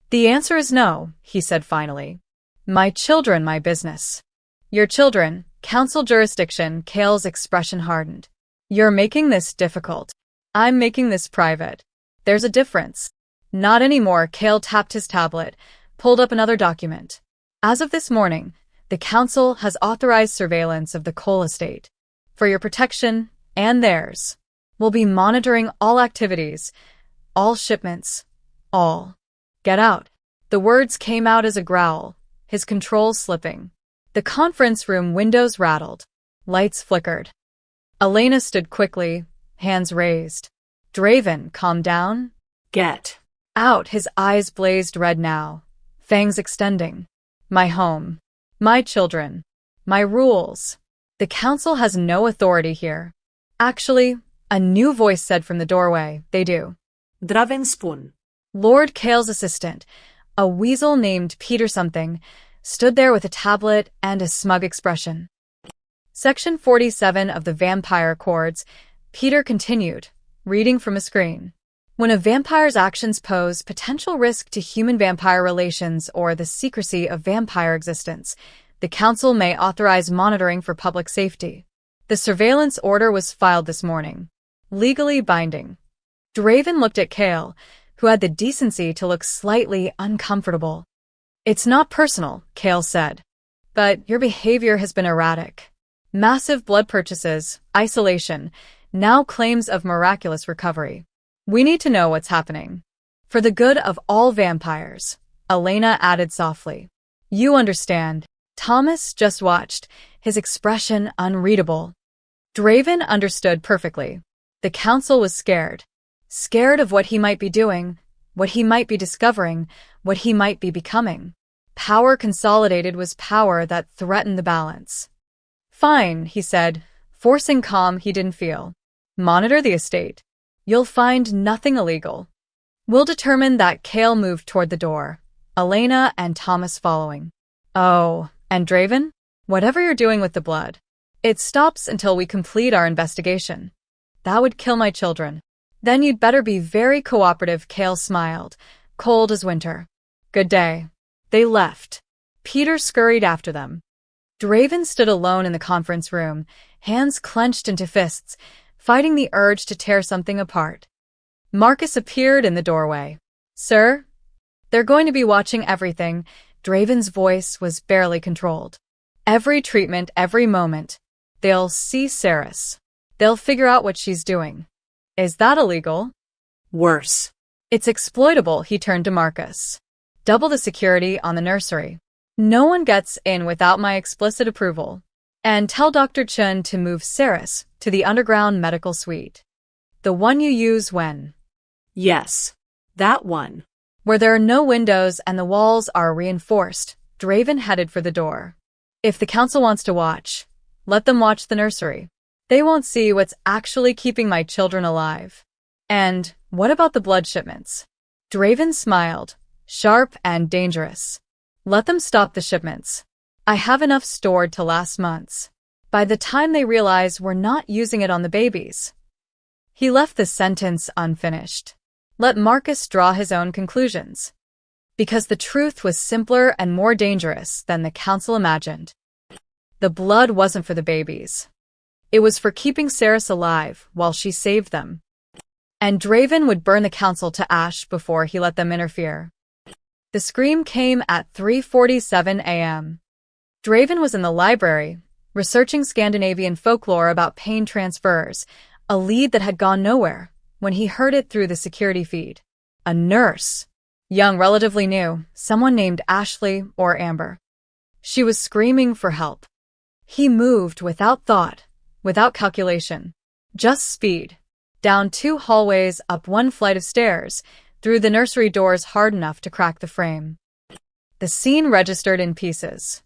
The answer is no, he said finally. My children, my business. Your children, council jurisdiction. Kale's expression hardened. You're making this difficult. I'm making this private. There's a difference. Not anymore. Kale tapped his tablet, pulled up another document. As of this morning, the council has authorized surveillance of the Cole estate. For your protection and theirs, we'll be monitoring all activities, all shipments, all. Get out. The words came out as a growl, his controls slipping. The conference room windows rattled. Lights flickered. Elena stood quickly, hands raised. Draven, calm down. Get Out, his eyes blazed red now, fangs extending. My home. My children. My rules. The council has no authority here. Actually, a new voice said from the doorway, they do. Draven Spoon. Lord Kale's assistant, a weasel named Peter something, stood there with a tablet and a smug expression. Section 47 of the Vampire Accords, Peter continued, reading from a screen. When a vampire's actions pose potential risk to human-vampire relations or the secrecy of vampire existence, the Council may authorize monitoring for public safety. The surveillance order was filed this morning. Legally binding. Draven looked at Kale, who had the decency to look slightly uncomfortable. It's not personal, Kale said. But your behavior has been erratic. Massive blood purchases, isolation, now claims of miraculous recovery. We need to know what's happening. For the good of all vampires, Elena added softly. You understand. Thomas just watched, his expression unreadable. Draven understood perfectly. The council was scared. Scared of what he might be doing, what he might be discovering, what he might be becoming. Power consolidated was power that threatened the balance. Fine, he said, forcing calm he didn't feel. Monitor the estate. You'll find nothing illegal. We'll determine that. Kale moved toward the door, Elena and Thomas following. Oh, and Draven? Whatever you're doing with the blood, it stops until we complete our investigation. That would kill my children. Then you'd better be very cooperative. Kale smiled, cold as winter. Good day. They left. Peter scurried after them. Draven stood alone in the conference room, hands clenched into fists, fighting the urge to tear something apart. Marcus appeared in the doorway. Sir? They're going to be watching everything. Draven's voice was barely controlled. Every treatment, every moment. They'll see Ceres. They'll figure out what she's doing. Is that illegal? Worse. It's exploitable. He turned to Marcus. Double the security on the nursery. No one gets in without my explicit approval. And tell Dr. Chun to move Ceres to the underground medical suite. The one you use when? Yes. That one. Where there are no windows and the walls are reinforced. Draven headed for the door. If the council wants to watch, let them watch the nursery. They won't see what's actually keeping my children alive. And what about the blood shipments? Draven smiled, sharp and dangerous. Let them stop the shipments. I have enough stored to last months. By the time they realize we're not using it on the babies. He left the sentence unfinished. Let Marcus draw his own conclusions. Because the truth was simpler and more dangerous than the council imagined. The blood wasn't for the babies. It was for keeping Ceres alive while she saved them. And Draven would burn the council to ash before he let them interfere. The scream came at 3:47 a.m. Draven was in the library, researching Scandinavian folklore about pain transfers, a lead that had gone nowhere, when he heard it through the security feed. A nurse. Young, relatively new, someone named Ashley or Amber. She was screaming for help. He moved without thought, without calculation. Just speed. Down 2 hallways, up 1 flight of stairs, through the nursery doors hard enough to crack the frame. The scene registered in pieces.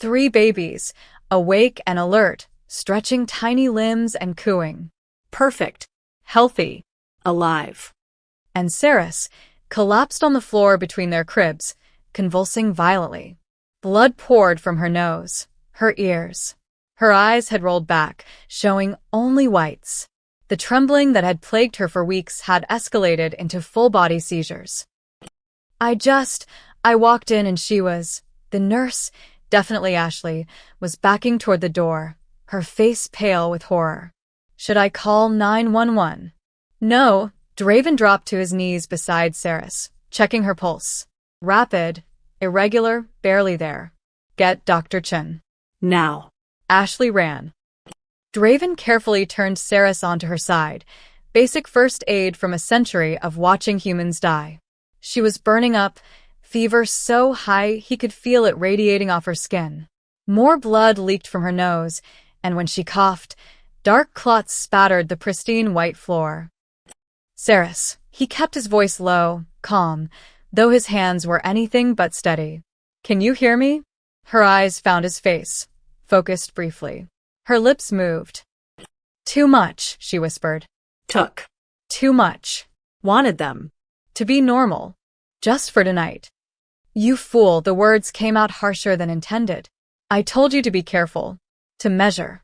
3 babies, awake and alert, stretching tiny limbs and cooing. Perfect. Healthy. Alive. And Ceres, collapsed on the floor between their cribs, convulsing violently. Blood poured from her nose, her ears. Her eyes had rolled back, showing only whites. The trembling that had plagued her for weeks had escalated into full-body seizures. I walked in and she was, the nurse, definitely Ashley, was backing toward the door, her face pale with horror. Should I call 911? No. Draven dropped to his knees beside Ceres, checking her pulse. Rapid, irregular, barely there. Get Dr. Chun. Now. Ashley ran. Draven carefully turned Ceres onto her side, basic first aid from a century of watching humans die. She was burning up, fever so high he could feel it radiating off her skin. More blood leaked from her nose, and when she coughed, dark clots spattered the pristine white floor. Ceres, he kept his voice low, calm, though his hands were anything but steady. "Can you hear me?" Her eyes found his face, focused briefly. Her lips moved. "Too much," she whispered. Took. "Too much. Wanted them. To be normal. Just for tonight." "You fool," the words came out harsher than intended. "I told you to be careful. To measure."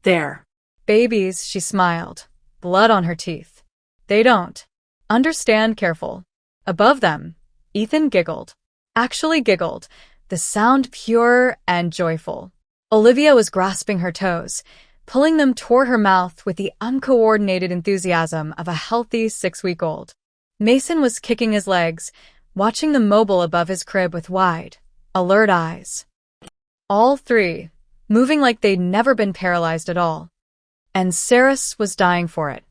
There. "Babies," she smiled, blood on her teeth. "They don't understand careful." Above them, Ethan giggled. Actually giggled, the sound pure and joyful. Olivia was grasping her toes, pulling them toward her mouth with the uncoordinated enthusiasm of a healthy 6-week-old. Mason was kicking his legs, watching the mobile above his crib with wide, alert eyes. All three, moving like they'd never been paralyzed at all. And Saris was dying for it.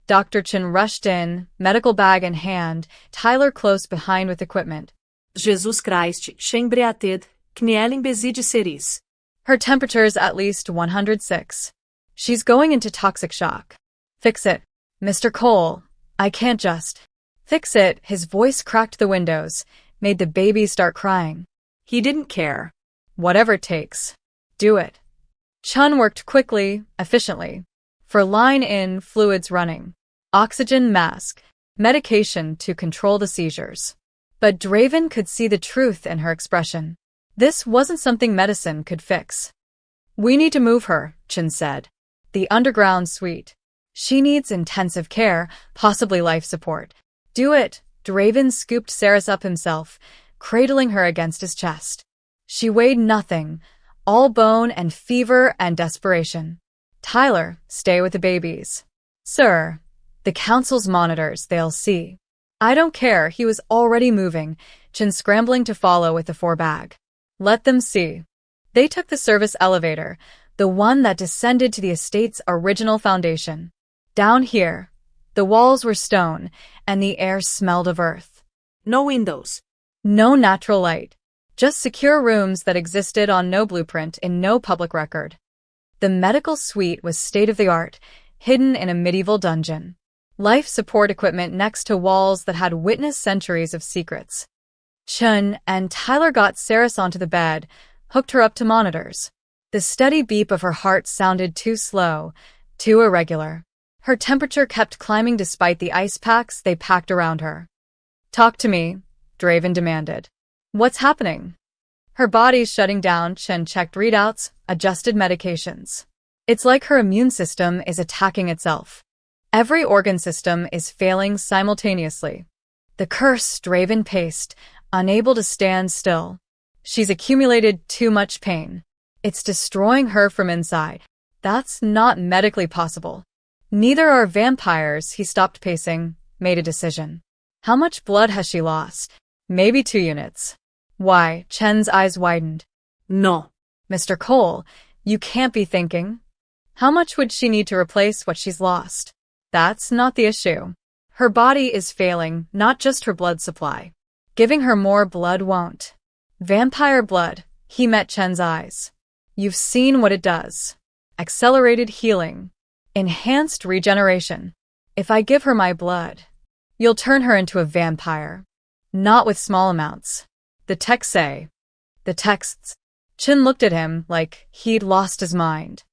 Dr. Chen rushed in, medical bag in hand, Tyler close behind with equipment. Jesus Christ, Shembriated, Knieling Bezide Seris. Her temperature's at least 106. She's going into toxic shock. "Fix it. Mr. Cole, I can't just." "Fix it." His voice cracked the windows, made the baby start crying. He didn't care. "Whatever it takes. Do it." Chun worked quickly, efficiently. For line in, fluids running. Oxygen mask. Medication to control the seizures. But Draven could see the truth in her expression. This wasn't something medicine could fix. "We need to move her," Chin said. "The underground suite. She needs intensive care, possibly life support." "Do it." Draven scooped Saris up himself, cradling her against his chest. She weighed nothing, all bone and fever and desperation. "Tyler, stay with the babies." "Sir, the council's monitors, they'll see." "I don't care." He was already moving, Chin scrambling to follow with the 4-bag. "Let them see." They took the service elevator, the one that descended to the estate's original foundation. Down here, the walls were stone, and the air smelled of earth. No windows. No natural light. Just secure rooms that existed on no blueprint in no public record. The medical suite was state-of-the-art, hidden in a medieval dungeon. Life support equipment next to walls that had witnessed centuries of secrets. Chun and Tyler got Saris onto the bed, hooked her up to monitors. The steady beat of her heart sounded too slow, too irregular. Her temperature kept climbing despite the ice packs they packed around her. "Talk to me," Draven demanded. "What's happening?" Her body's shutting down. Chen checked readouts, adjusted medications. "It's like her immune system is attacking itself. Every organ system is failing simultaneously." The curse, Draven paced, unable to stand still. "She's accumulated too much pain. It's destroying her from inside. That's not medically possible." "Neither are vampires." He stopped pacing, made a decision. "How much blood has she lost?" "Maybe 2 units. "Why?" Chen's eyes widened. No. "Mr. Cole, you can't be thinking. How much would she need to replace what she's lost?" "That's not the issue. Her body is failing, not just her blood supply. Giving her more blood won't." "Vampire blood." He met Chen's eyes. "You've seen what it does. Accelerated healing. Enhanced regeneration. If I give her my blood, you'll turn her into a vampire. Not with small amounts. The texts say." "The texts?" Chin looked at him like he'd lost his mind.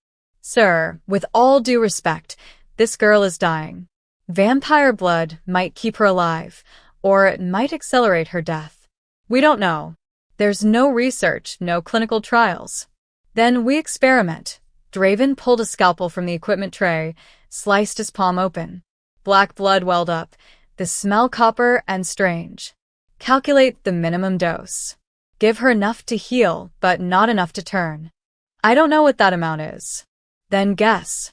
"Sir, with all due respect, this girl is dying. Vampire blood might keep her alive, or it might accelerate her death. We don't know. There's no research, no clinical trials. Then we experiment." Draven pulled a scalpel from the equipment tray, sliced his palm open. Black blood welled up, the smell copper and strange. "Calculate the minimum dose. Give her enough to heal, but not enough to turn. I don't know what that amount is." "Then guess."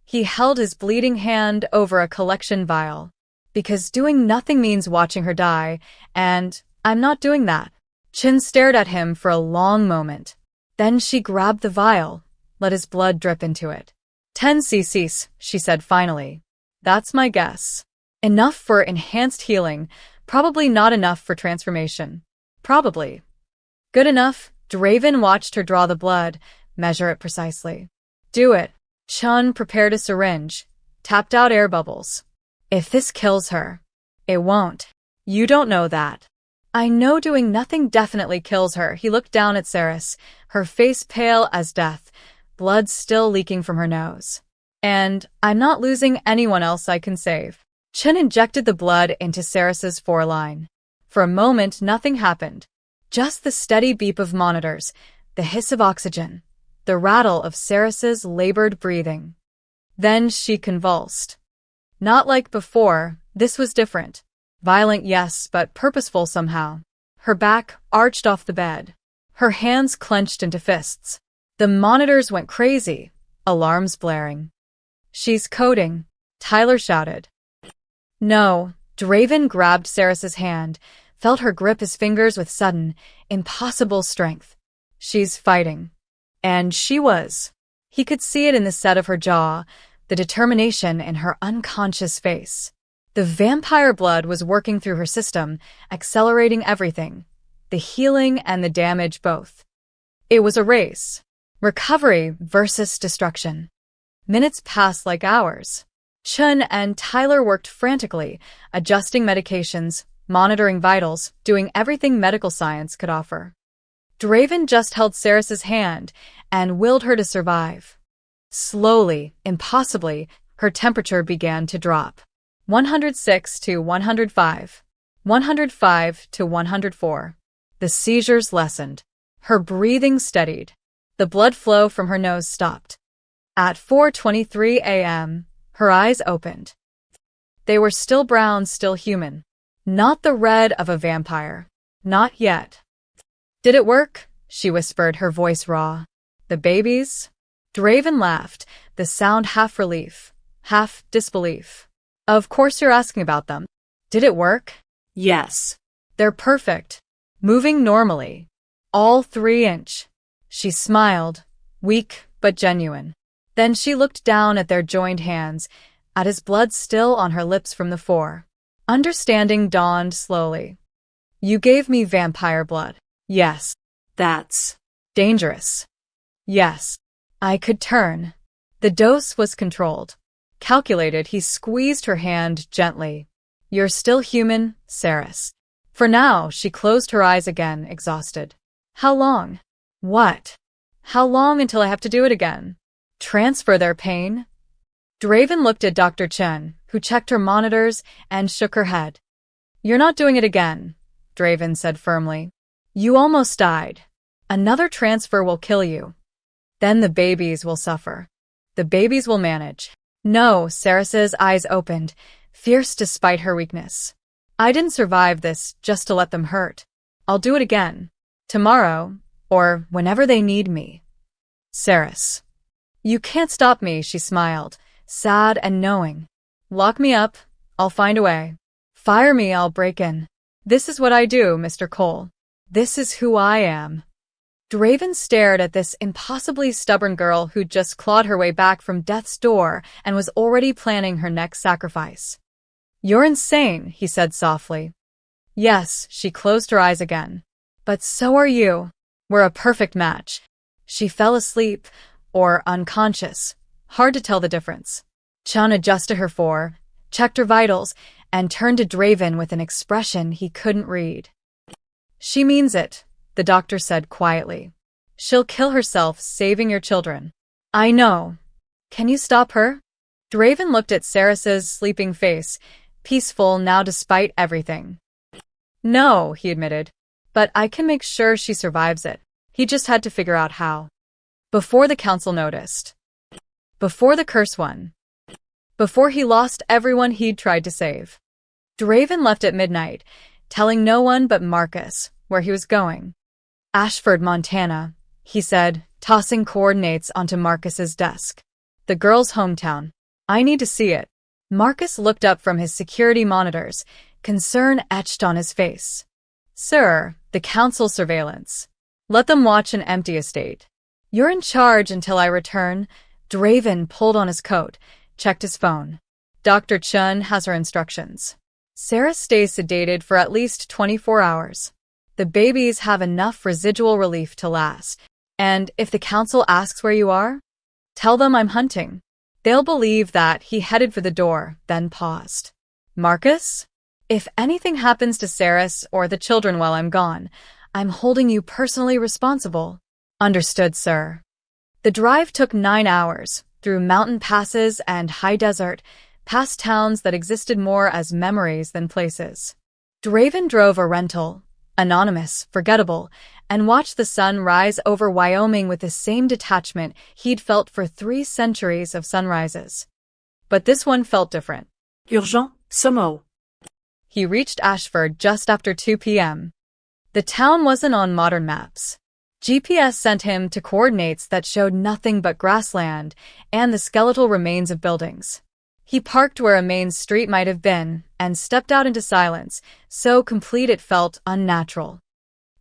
He held his bleeding hand over a collection vial. "Because doing nothing means watching her die, and I'm not doing that." Chin stared at him for a long moment. Then she grabbed the vial, let his blood drip into it. 10 cc's, she said finally. "That's my guess. Enough for enhanced healing, probably not enough for transformation. Probably. Good enough." Draven watched her draw the blood, measure it precisely. "Do it." Chun prepared a syringe, tapped out air bubbles. "If this kills her." "It won't. You don't know that. I know doing nothing definitely kills her. He looked down at Saris, her face pale as death, blood still leaking from her nose. And I'm not losing anyone else I can save. Chen injected the blood into Saris's foreline. For a moment, nothing happened. Just the steady beep of monitors, the hiss of oxygen, the rattle of Saris's labored breathing. Then she convulsed. Not like before, this was different. Violent, yes, but purposeful somehow. Her back arched off the bed. Her hands clenched into fists. The monitors went crazy, alarms blaring. She's coding, Tyler shouted. No, Draven grabbed Saris's hand, felt her grip his fingers with sudden, impossible strength. She's fighting. And she was. He could see it in the set of her jaw, the determination in her unconscious face. The vampire blood was working through her system, accelerating everything, the healing and the damage both. It was a race. Recovery versus destruction. Minutes passed like hours. Chun and Tyler worked frantically, adjusting medications, monitoring vitals, doing everything medical science could offer. Draven just held Saris's hand and willed her to survive. Slowly, impossibly, her temperature began to drop. 106 to 105. 105 to 104. The seizures lessened. Her breathing steadied. The blood flow from her nose stopped. At 4:23 a.m., her eyes opened. They were still brown, still human. Not the red of a vampire. Not yet. Did it work? She whispered, her voice raw. The babies? Draven laughed, the sound half relief, half disbelief. Of course you're asking about them. Did it work? Yes. They're perfect. Moving normally. All 3-inch. She smiled, weak but genuine. Then she looked down at their joined hands, at his blood still on her lips from the 4. Understanding dawned slowly. You gave me vampire blood. Yes. That's dangerous. Yes. I could turn. The dose was controlled. Calculated, he squeezed her hand gently. You're still human, Saris. For now, she closed her eyes again, exhausted. How long? What? How long until I have to do it again? Transfer their pain? Draven looked at Dr. Chen, who checked her monitors and shook her head. You're not doing it again, Draven said firmly. You almost died. Another transfer will kill you. Then the babies will suffer. The babies will manage. No, Saris's eyes opened, fierce despite her weakness. I didn't survive this just to let them hurt. I'll do it again. Tomorrow, or whenever they need me. Saris. You can't stop me, she smiled, sad and knowing. Lock me up, I'll find a way. Fire me, I'll break in. This is what I do, Mr. Cole. This is who I am. Draven stared at this impossibly stubborn girl who'd just clawed her way back from death's door and was already planning her next sacrifice. You're insane, he said softly. Yes, she closed her eyes again. But so are you. We're a perfect match. She fell asleep, or unconscious. Hard to tell the difference. Chun adjusted her checked her vitals, and turned to Draven with an expression he couldn't read. She means it, the doctor said quietly. She'll kill herself saving your children. I know. Can you stop her? Draven looked at Saris's sleeping face, peaceful now despite everything. No, he admitted. But I can make sure she survives it. He just had to figure out how. Before the council noticed. Before the curse won. Before he lost everyone he'd tried to save. Draven left at midnight, telling no one but Marcus where he was going. Ashford, Montana, he said, tossing coordinates onto Marcus's desk. The girl's hometown. I need to see it. Marcus looked up from his security monitors, concern etched on his face. Sir, the council surveillance. Let them watch an empty estate. You're in charge until I return. Draven pulled on his coat, checked his phone. Dr. Chun has her instructions. Sarah stays sedated for at least 24 hours. The babies have enough residual relief to last. And if the council asks where you are, tell them I'm hunting. They'll believe that he headed for the door, then paused. Marcus? If anything happens to Saris or the children while I'm gone, I'm holding you personally responsible. Understood, sir. The drive took 9 hours, through mountain passes and high desert, past towns that existed more as memories than places. Draven drove a rental, anonymous, forgettable, and watched the sun rise over Wyoming with the same detachment he'd felt for 3 centuries of sunrises. But this one felt different. Urgent, Somo. He reached Ashford just after 2 p.m. The town wasn't on modern maps. GPS sent him to coordinates that showed nothing but grassland and the skeletal remains of buildings. He parked where a main street might have been and stepped out into silence, so complete it felt unnatural.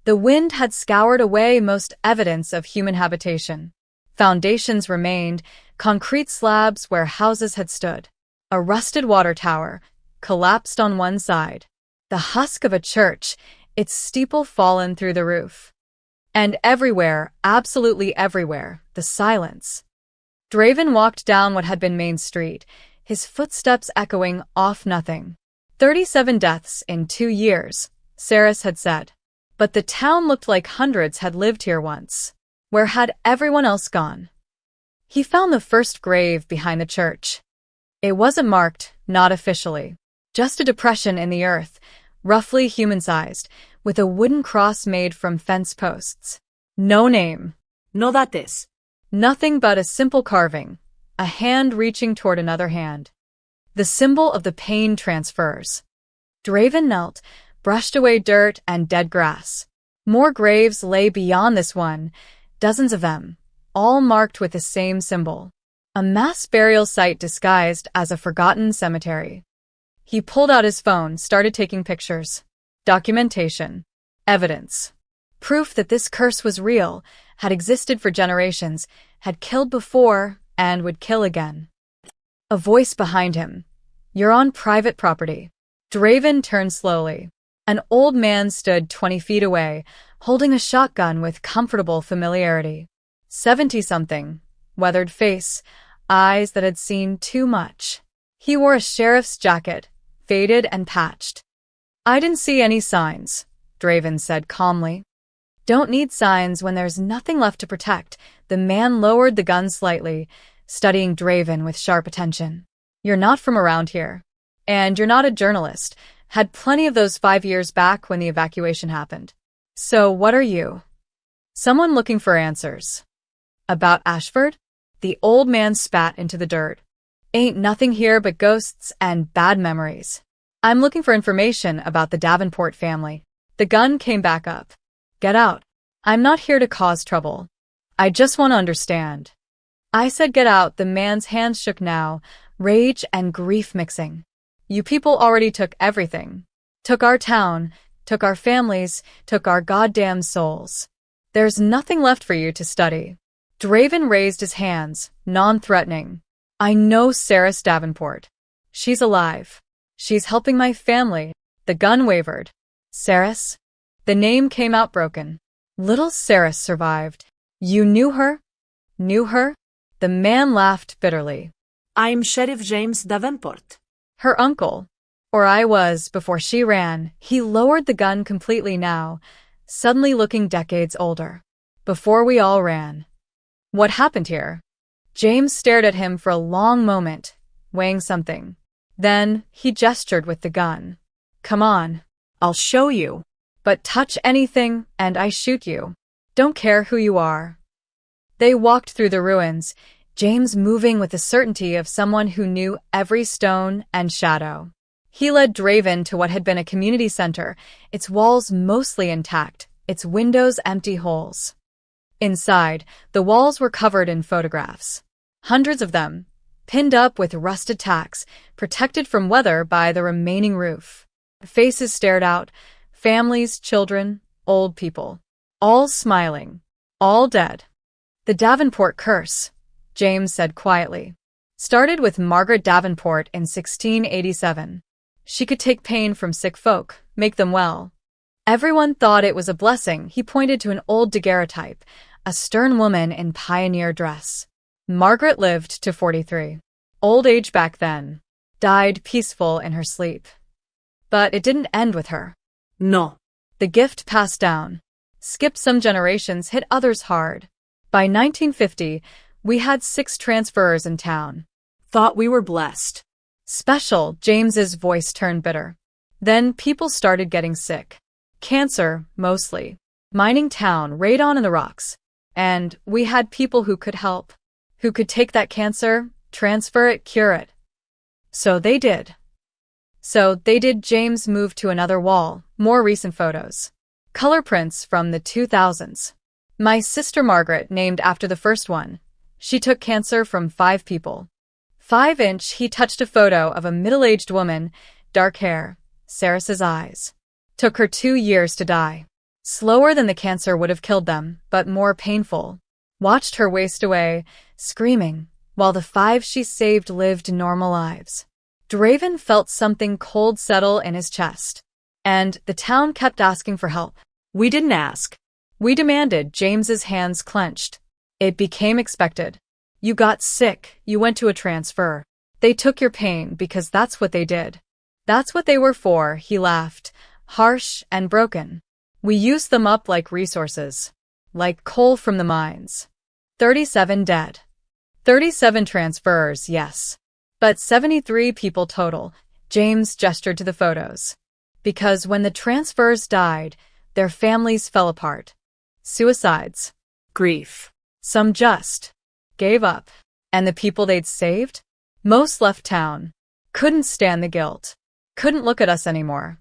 The wind had scoured away most evidence of human habitation. Foundations remained, concrete slabs where houses had stood. A rusted water tower, collapsed on one side. The husk of a church, its steeple fallen through the roof. And everywhere, absolutely everywhere, the silence. Draven walked down what had been Main Street, his footsteps echoing off nothing. 37 deaths in 2 years, Saris had said. But the town looked like hundreds had lived here once. Where had everyone else gone? He found the first grave behind the church. It wasn't marked, not officially. Just a depression in the earth, roughly human-sized, with a wooden cross made from fence posts. No name. No dates. Nothing but a simple carving, a hand reaching toward another hand. The symbol of the pain transfers. Draven knelt, brushed away dirt and dead grass. More graves lay beyond this one, dozens of them, all marked with the same symbol. A mass burial site disguised as a forgotten cemetery. He pulled out his phone, started taking pictures. Documentation. Evidence. Proof that this curse was real, had existed for generations, had killed before, and would kill again. A voice behind him. You're on private property. Draven turned slowly. An old man stood 20 feet away, holding a shotgun with comfortable familiarity. 70-something, weathered face, eyes that had seen too much. He wore a sheriff's jacket, faded and patched. I didn't see any signs, Draven said calmly. Don't need signs when there's nothing left to protect. The man lowered the gun slightly, studying Draven with sharp attention. You're not from around here. And you're not a journalist. Had plenty of those 5 years back when the evacuation happened. So what are you? Someone looking for answers. About Ashford? The old man spat into the dirt. Ain't nothing here but ghosts and bad memories. I'm looking for information about the Davenport family. The gun came back up. Get out. I'm not here to cause trouble. I just want to understand. I said get out. The man's hands shook now, rage and grief mixing. You people already took everything. Took our town, took our families, took our goddamn souls. There's nothing left for you to study. Draven raised his hands, non-threatening. I know Saris Davenport. She's alive. She's helping my family. The gun wavered. Saris? The name came out broken. Little Saris survived. You knew her? Knew her? The man laughed bitterly. I'm Sheriff James Davenport. Her uncle. Or I was before she ran. He lowered the gun completely now, suddenly looking decades older. Before we all ran. What happened here? James stared at him for a long moment, weighing something. Then, he gestured with the gun. Come on. I'll show you. But touch anything, and I shoot you. Don't care who you are. They walked through the ruins, James moving with the certainty of someone who knew every stone and shadow. He led Draven to what had been a community center, its walls mostly intact, its windows empty holes. Inside, the walls were covered in photographs. Hundreds of them, pinned up with rusted tacks, protected from weather by the remaining roof. Faces stared out, families, children, old people. All smiling. All dead. The Davenport curse, James said quietly, started with Margaret Davenport in 1687. She could take pain from sick folk, make them well. Everyone thought it was a blessing. He pointed to an old daguerreotype, a stern woman in pioneer dress. Margaret lived to 43. Old age back then. Died peaceful in her sleep. But it didn't end with her. No. The gift passed down. Skipped some generations, hit others hard. By 1950, we had 6 transferers in town. Thought we were blessed. Special, James's voice turned bitter. Then people started getting sick. Cancer, mostly. Mining town, radon in the rocks. And we had people who could help. Who could take that cancer, transfer it, cure it. So they did. James moved to another wall, more recent photos. Color prints from the 2000s. My sister Margaret, named after the first one. She took cancer from 5 people. 5-inch, he touched a photo of a middle-aged woman, dark hair, Sarah's eyes. Took her 2 years to die. Slower than the cancer would have killed them, but more painful. Watched her waste away, screaming, while the 5 she saved lived normal lives. Draven felt something cold settle in his chest. And the town kept asking for help. We didn't ask. We demanded. James's hands clenched. It became expected. You got sick, you went to a transfer. They took your pain because that's what they did. That's what they were for, he laughed, harsh and broken. We used them up like resources. Like coal from the mines. 37 dead. 37 transfers, yes. But 73 people total. James gestured to the photos. Because when the transfers died, their families fell apart. Suicides. Grief. Some just gave up. And the people they'd saved? Most left town. Couldn't stand the guilt. Couldn't look at us anymore.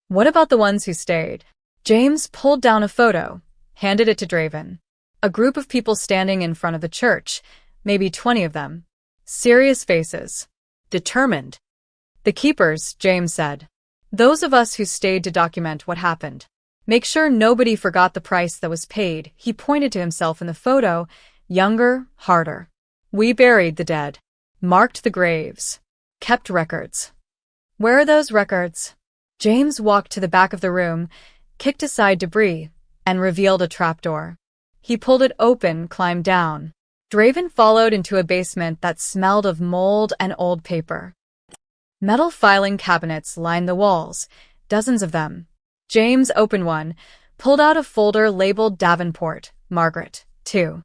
What about the ones who stayed? James pulled down a photo, handed it to Draven. A group of people standing in front of the church, maybe 20 of them. Serious faces. Determined. The keepers, James said. Those of us who stayed to document what happened. Make sure nobody forgot the price that was paid. He pointed to himself in the photo, younger, harder. We buried the dead. Marked the graves. Kept records. Where are those records? James walked to the back of the room, kicked aside debris, and revealed a trapdoor. He pulled it open, climbed down. Draven followed into a basement that smelled of mold and old paper. Metal filing cabinets lined the walls, dozens of them. James opened one, pulled out a folder labeled Davenport, Margaret, 2.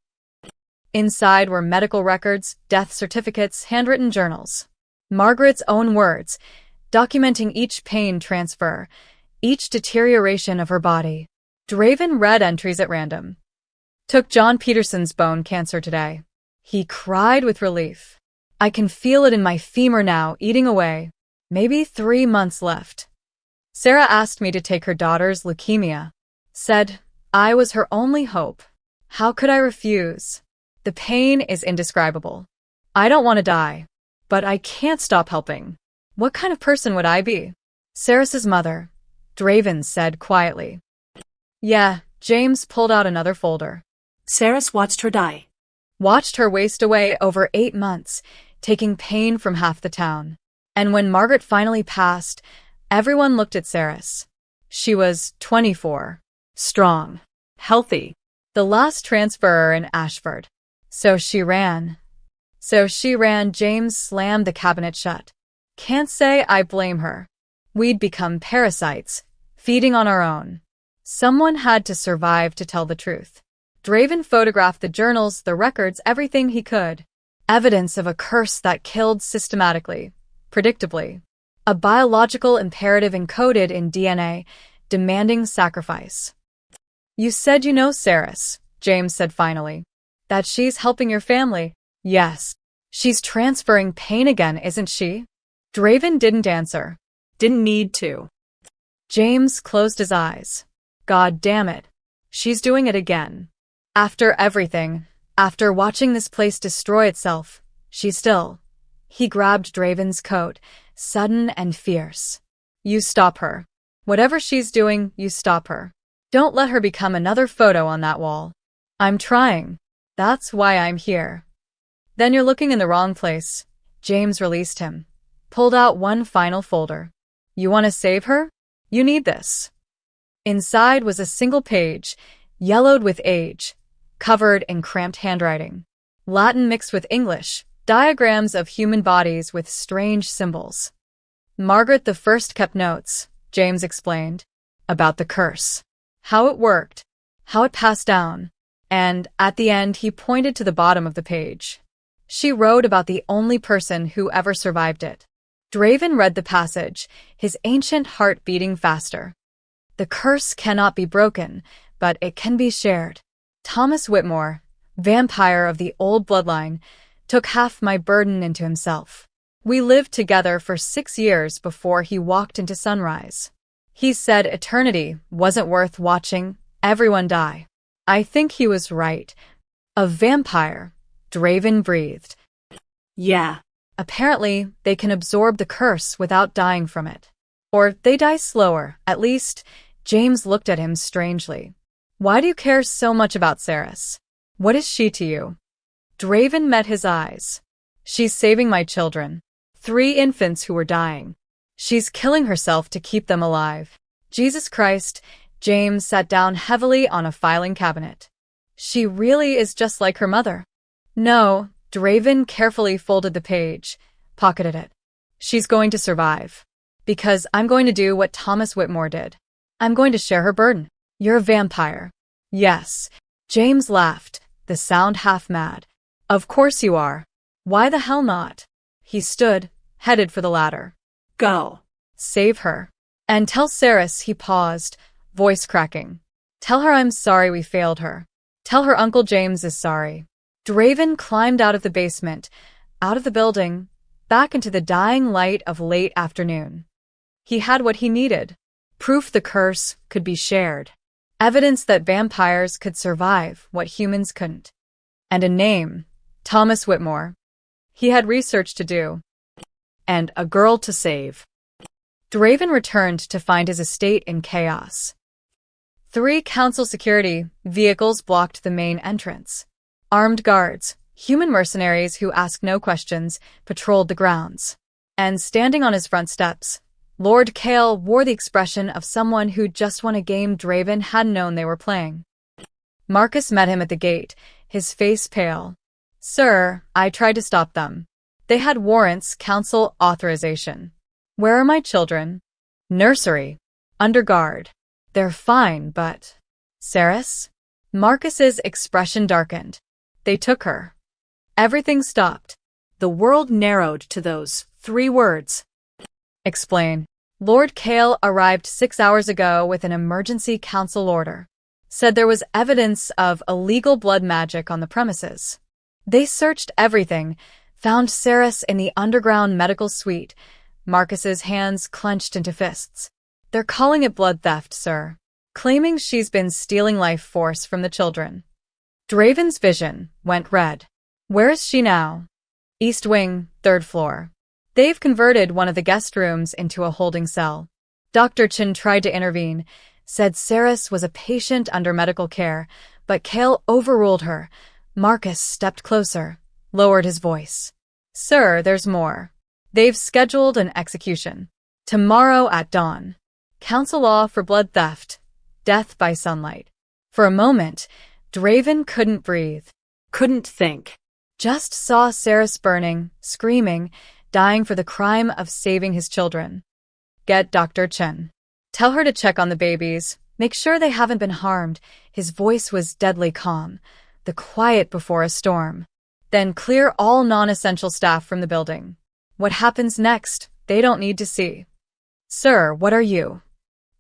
Inside were medical records, death certificates, handwritten journals. Margaret's own words, documenting each pain transfer, each deterioration of her body. Draven read entries at random. Took John Peterson's bone cancer today. He cried with relief. I can feel it in my femur now, eating away. Maybe 3 months left. Sarah asked me to take her daughter's leukemia. Said I was her only hope. How could I refuse? The pain is indescribable. I don't want to die. But I can't stop helping. What kind of person would I be? Sarah's mother, Draven said quietly. Yeah, James pulled out another folder. Sarah's watched her die. Watched her waste away over 8 months, taking pain from half the town. And when Margaret finally passed, everyone looked at Sarah's. She was 24, strong, healthy, the last transferer in Ashford. So she ran. James slammed the cabinet shut. Can't say I blame her. We'd become parasites, feeding on our own. Someone had to survive to tell the truth. Draven photographed the journals, the records, everything he could. Evidence of a curse that killed systematically, predictably. A biological imperative encoded in DNA, demanding sacrifice. You said you know Sarah's, James said finally. That she's helping your family. Yes. She's transferring pain again, isn't she? Draven didn't answer. Didn't need to. James closed his eyes. God damn it. She's doing it again. After everything, after watching this place destroy itself, she's still. He grabbed Draven's coat, sudden and fierce. You stop her. Whatever she's doing, you stop her. Don't let her become another photo on that wall. I'm trying. That's why I'm here. Then you're looking in the wrong place. James released him. Pulled out one final folder. You want to save her? You need this. Inside was a single page, yellowed with age, covered in cramped handwriting. Latin mixed with English, diagrams of human bodies with strange symbols. Margaret the First kept notes, James explained, about the curse, how it worked, how it passed down, and at the end he pointed to the bottom of the page. She wrote about the only person who ever survived it. Draven read the passage, his ancient heart beating faster. The curse cannot be broken, but it can be shared. Thomas Whitmore, vampire of the old bloodline, took half my burden into himself. We lived together for 6 years before he walked into sunrise. He said eternity wasn't worth watching everyone die. I think he was right. A vampire, Draven breathed. Yeah. Apparently, they can absorb the curse without dying from it. Or they die slower, at least. James looked at him strangely. Why do you care so much about Ceres? What is she to you? Draven met his eyes. She's saving my children. 3 infants who were dying. She's killing herself to keep them alive. Jesus Christ, James sat down heavily on a filing cabinet. She really is just like her mother. No, Draven carefully folded the page, pocketed it. She's going to survive. Because I'm going to do what Thomas Whitmore did. I'm going to share her burden. You're a vampire. Yes. James laughed, the sound half mad. Of course you are. Why the hell not? He stood, headed for the ladder. Go. Save her. And tell Ceres, he paused, voice cracking. Tell her I'm sorry we failed her. Tell her Uncle James is sorry. Draven climbed out of the basement, out of the building, back into the dying light of late afternoon. He had what he needed. Proof the curse could be shared. Evidence that vampires could survive what humans couldn't. And a name, Thomas Whitmore. He had research to do. And a girl to save. Draven returned to find his estate in chaos. 3 council security vehicles blocked the main entrance. Armed guards, human mercenaries who asked no questions, patrolled the grounds. And standing on his front steps, Lord Kale wore the expression of someone who just won a game Draven hadn't known they were playing. Marcus met him at the gate, his face pale. Sir, I tried to stop them. They had warrants, council authorization. Where are my children? Nursery. Under guard. They're fine, but… Ceres? Marcus's expression darkened. They took her. Everything stopped. The world narrowed to those 3 words. Explain. Lord Kale arrived 6 hours ago with an emergency council order. Said there was evidence of illegal blood magic on the premises. They searched everything, found Ceres in the underground medical suite. Marcus's hands clenched into fists. They're calling it blood theft, sir. Claiming she's been stealing life force from the children. Draven's vision went red. Where is she now? East Wing, 3rd floor. They've converted one of the guest rooms into a holding cell. Dr. Chin tried to intervene, said Ceres was a patient under medical care, but Kale overruled her. Marcus stepped closer, lowered his voice. Sir, there's more. They've scheduled an execution. Tomorrow at dawn. Council law for blood theft. Death by sunlight. For a moment, Draven couldn't breathe. Couldn't think. Just saw Ceres burning, screaming, dying for the crime of saving his children. Get Dr. Chen. Tell her to check on the babies. Make sure they haven't been harmed. His voice was deadly calm, the quiet before a storm. Then clear all non-essential staff from the building. What happens next, they don't need to see. Sir, what are you?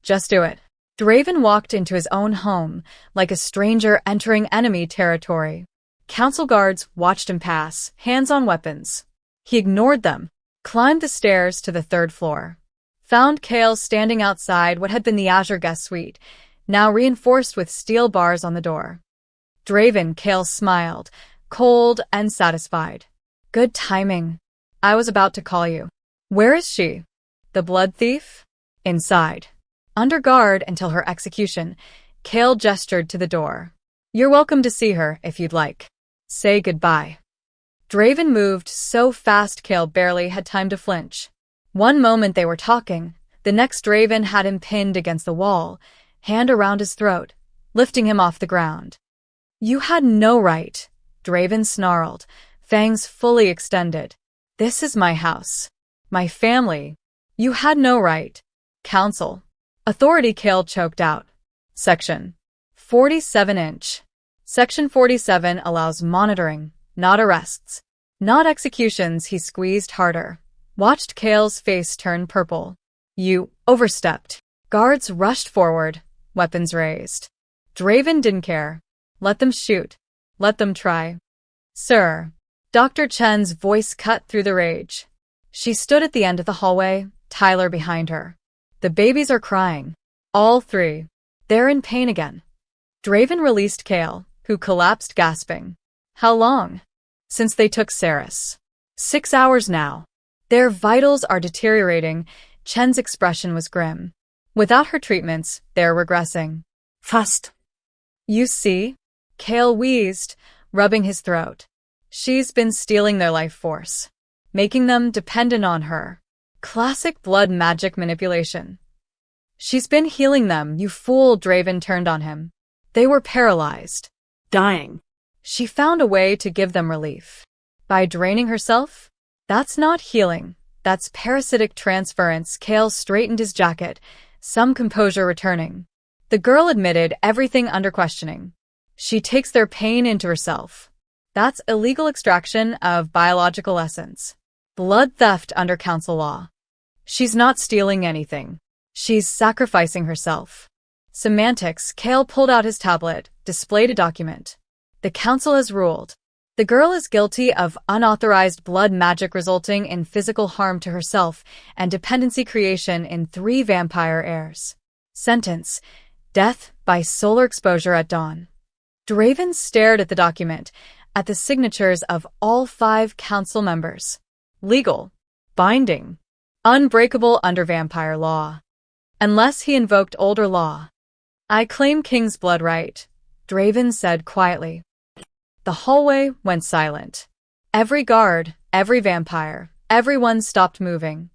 Just do it. Draven walked into his own home, like a stranger entering enemy territory. Council guards watched him pass, hands on weapons. He ignored them, climbed the stairs to the 3rd floor. Found Kale standing outside what had been the Azure guest suite, now reinforced with steel bars on the door. Draven, Kale smiled, cold and satisfied. Good timing. I was about to call you. Where is she? The blood thief? Inside. Under guard until her execution, Kale gestured to the door. You're welcome to see her if you'd like. Say goodbye. Draven moved so fast Kale barely had time to flinch. One moment they were talking, the next Draven had him pinned against the wall, hand around his throat, lifting him off the ground. You had no right, Draven snarled, fangs fully extended. This is my house. My family. You had no right. Council. Authority, Kale choked out. Section 47-inch. Section 47 allows monitoring, not arrests. Not executions, he squeezed harder. Watched Kale's face turn purple. You overstepped. Guards rushed forward, weapons raised. Draven didn't care. Let them shoot. Let them try. Sir. Dr. Chen's voice cut through the rage. She stood at the end of the hallway, Tyler behind her. The babies are crying. All three. They're in pain again. Draven released Kale, who collapsed gasping. How long? Since they took Saris. 6 hours now. Their vitals are deteriorating. Chen's expression was grim. Without her treatments, they're regressing. Fast. You see? Kale wheezed, rubbing his throat. She's been stealing their life force, making them dependent on her. Classic blood magic manipulation. She's been healing them, you fool, Draven turned on him. They were paralyzed. Dying. She found a way to give them relief. By draining herself? That's not healing. That's parasitic transference. Kale straightened his jacket, some composure returning. The girl admitted everything under questioning. She takes their pain into herself. That's illegal extraction of biological essence. Blood theft under council law. She's not stealing anything. She's sacrificing herself. Semantics. Kale pulled out his tablet, displayed a document. The council has ruled. The girl is guilty of unauthorized blood magic resulting in physical harm to herself and dependency creation in 3 vampire heirs. Sentence: death by solar exposure at dawn. Draven stared at the document, at the signatures of all 5 council members. Legal. Binding. Unbreakable under vampire law. Unless he invoked older law. I claim King's blood right, Draven said quietly. The hallway went silent. Every guard, every vampire, everyone stopped moving.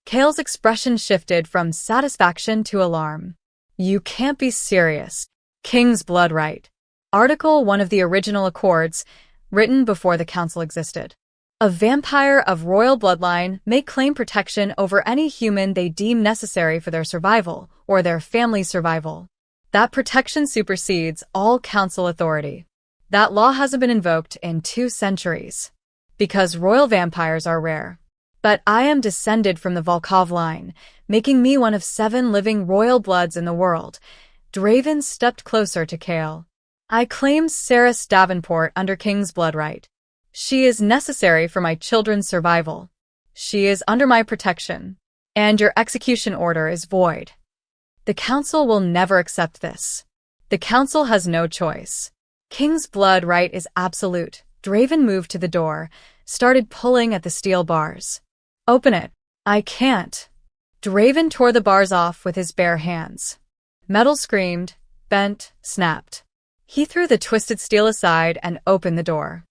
Kale's expression shifted from satisfaction to alarm. You can't be serious. King's blood right. Article 1 of the original Accords, written before the council existed. A vampire of royal bloodline may claim protection over any human they deem necessary for their survival or their family's survival. That protection supersedes all council authority. That law hasn't been invoked in 2 centuries. Because royal vampires are rare. But I am descended from the Volkov line, making me one of 7 living royal bloods in the world. Draven stepped closer to Kale. I claim Saris Davenport under King's blood right. She is necessary for my children's survival. She is under my protection. And your execution order is void. The council will never accept this. The council has no choice. King's blood right is absolute. Draven moved to the door, started pulling at the steel bars. Open it. I can't. Draven tore the bars off with his bare hands. Metal screamed, bent, snapped. He threw the twisted steel aside and opened the door.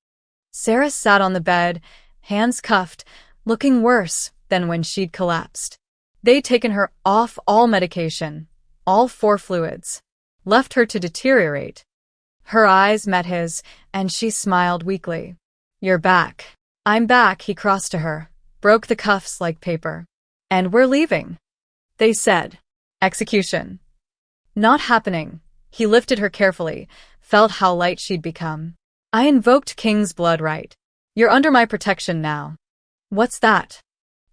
Saris sat on the bed, hands cuffed, looking worse than when she'd collapsed. They'd taken her off all medication, all 4 fluids, left her to deteriorate. Her eyes met his, and she smiled weakly. You're back. I'm back, he crossed to her, broke the cuffs like paper. And we're leaving. They said. Execution. Not happening. He lifted her carefully, felt how light she'd become. I invoked King's blood right. You're under my protection now. What's that?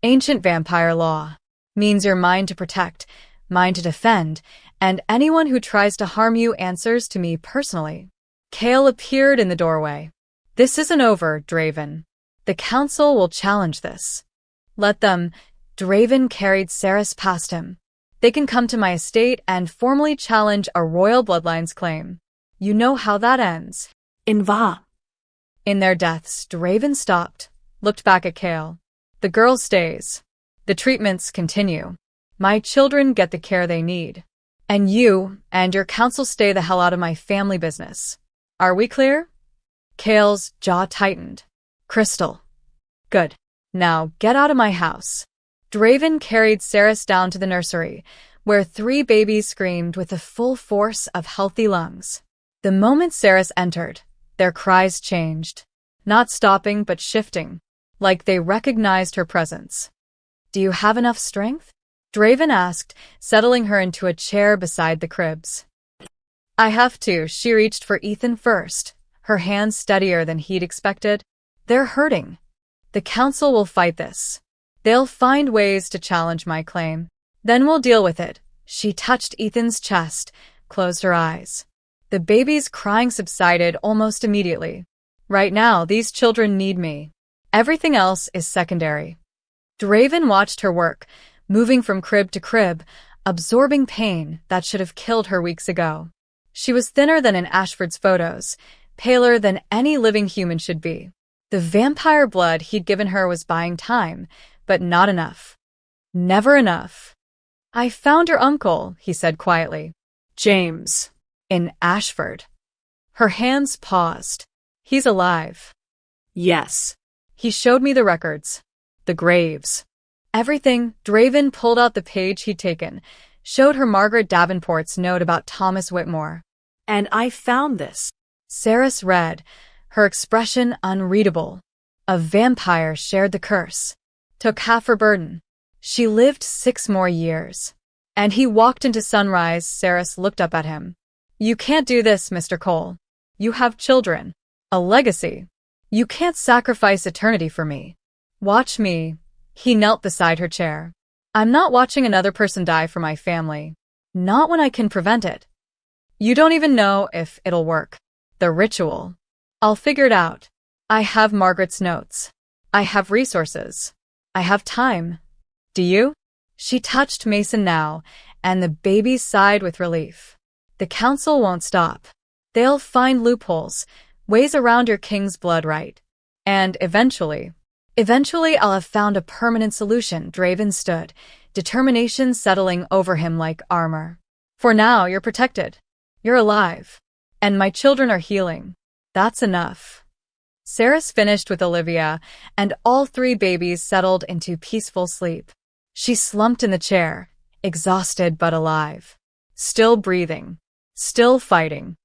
Ancient vampire law. Means you're mine to protect, mine to defend, and anyone who tries to harm you answers to me personally. Kale appeared in the doorway. This isn't over, Draven. The council will challenge this. Let them. Draven carried Saris past him. They can come to my estate and formally challenge a royal bloodline's claim. You know how that ends. In their deaths. Draven stopped, looked back at Kale. The girl stays. The treatments continue. My children get the care they need. And you and your council stay the hell out of my family business. Are we clear? Kale's jaw tightened. Crystal. Good. Now get out of my house. Draven carried Saris down to the nursery, where 3 babies screamed with the full force of healthy lungs. The moment Saris entered, their cries changed, not stopping but shifting, like they recognized her presence. Do you have enough strength? Draven asked, settling her into a chair beside the cribs. I have to. She reached for Ethan first, her hands steadier than he'd expected. They're hurting. The council will fight this. They'll find ways to challenge my claim. Then we'll deal with it. She touched Ethan's chest, closed her eyes. The baby's crying subsided almost immediately. Right now, these children need me. Everything else is secondary. Draven watched her work, moving from crib to crib, absorbing pain that should have killed her weeks ago. She was thinner than in Ashford's photos, paler than any living human should be. The vampire blood he'd given her was buying time, but not enough. Never enough. I found your uncle, he said quietly. James. In Ashford. Her hands paused. He's alive. Yes. He showed me the records. The graves. Everything. Draven pulled out the page he'd taken, showed her Margaret Davenport's note about Thomas Whitmore. And I found this. Saris read, her expression unreadable. A vampire shared the curse. Took half her burden. She lived 6 more years. And he walked into sunrise. Saris looked up at him. You can't do this, Mr. Cole. You have children. A legacy. You can't sacrifice eternity for me. Watch me. He knelt beside her chair. I'm not watching another person die for my family. Not when I can prevent it. You don't even know if it'll work. The ritual. I'll figure it out. I have Margaret's notes. I have resources. I have time. Do you? She touched Mason now, and the baby sighed with relief. The council won't stop. They'll find loopholes, ways around your king's blood right. And eventually I'll have found a permanent solution. Draven stood, determination settling over him like armor. For now, you're protected. You're alive. And my children are healing. That's enough. Saris finished with Olivia, and all 3 babies settled into peaceful sleep. She slumped in the chair, exhausted but alive. Still breathing. Still fighting.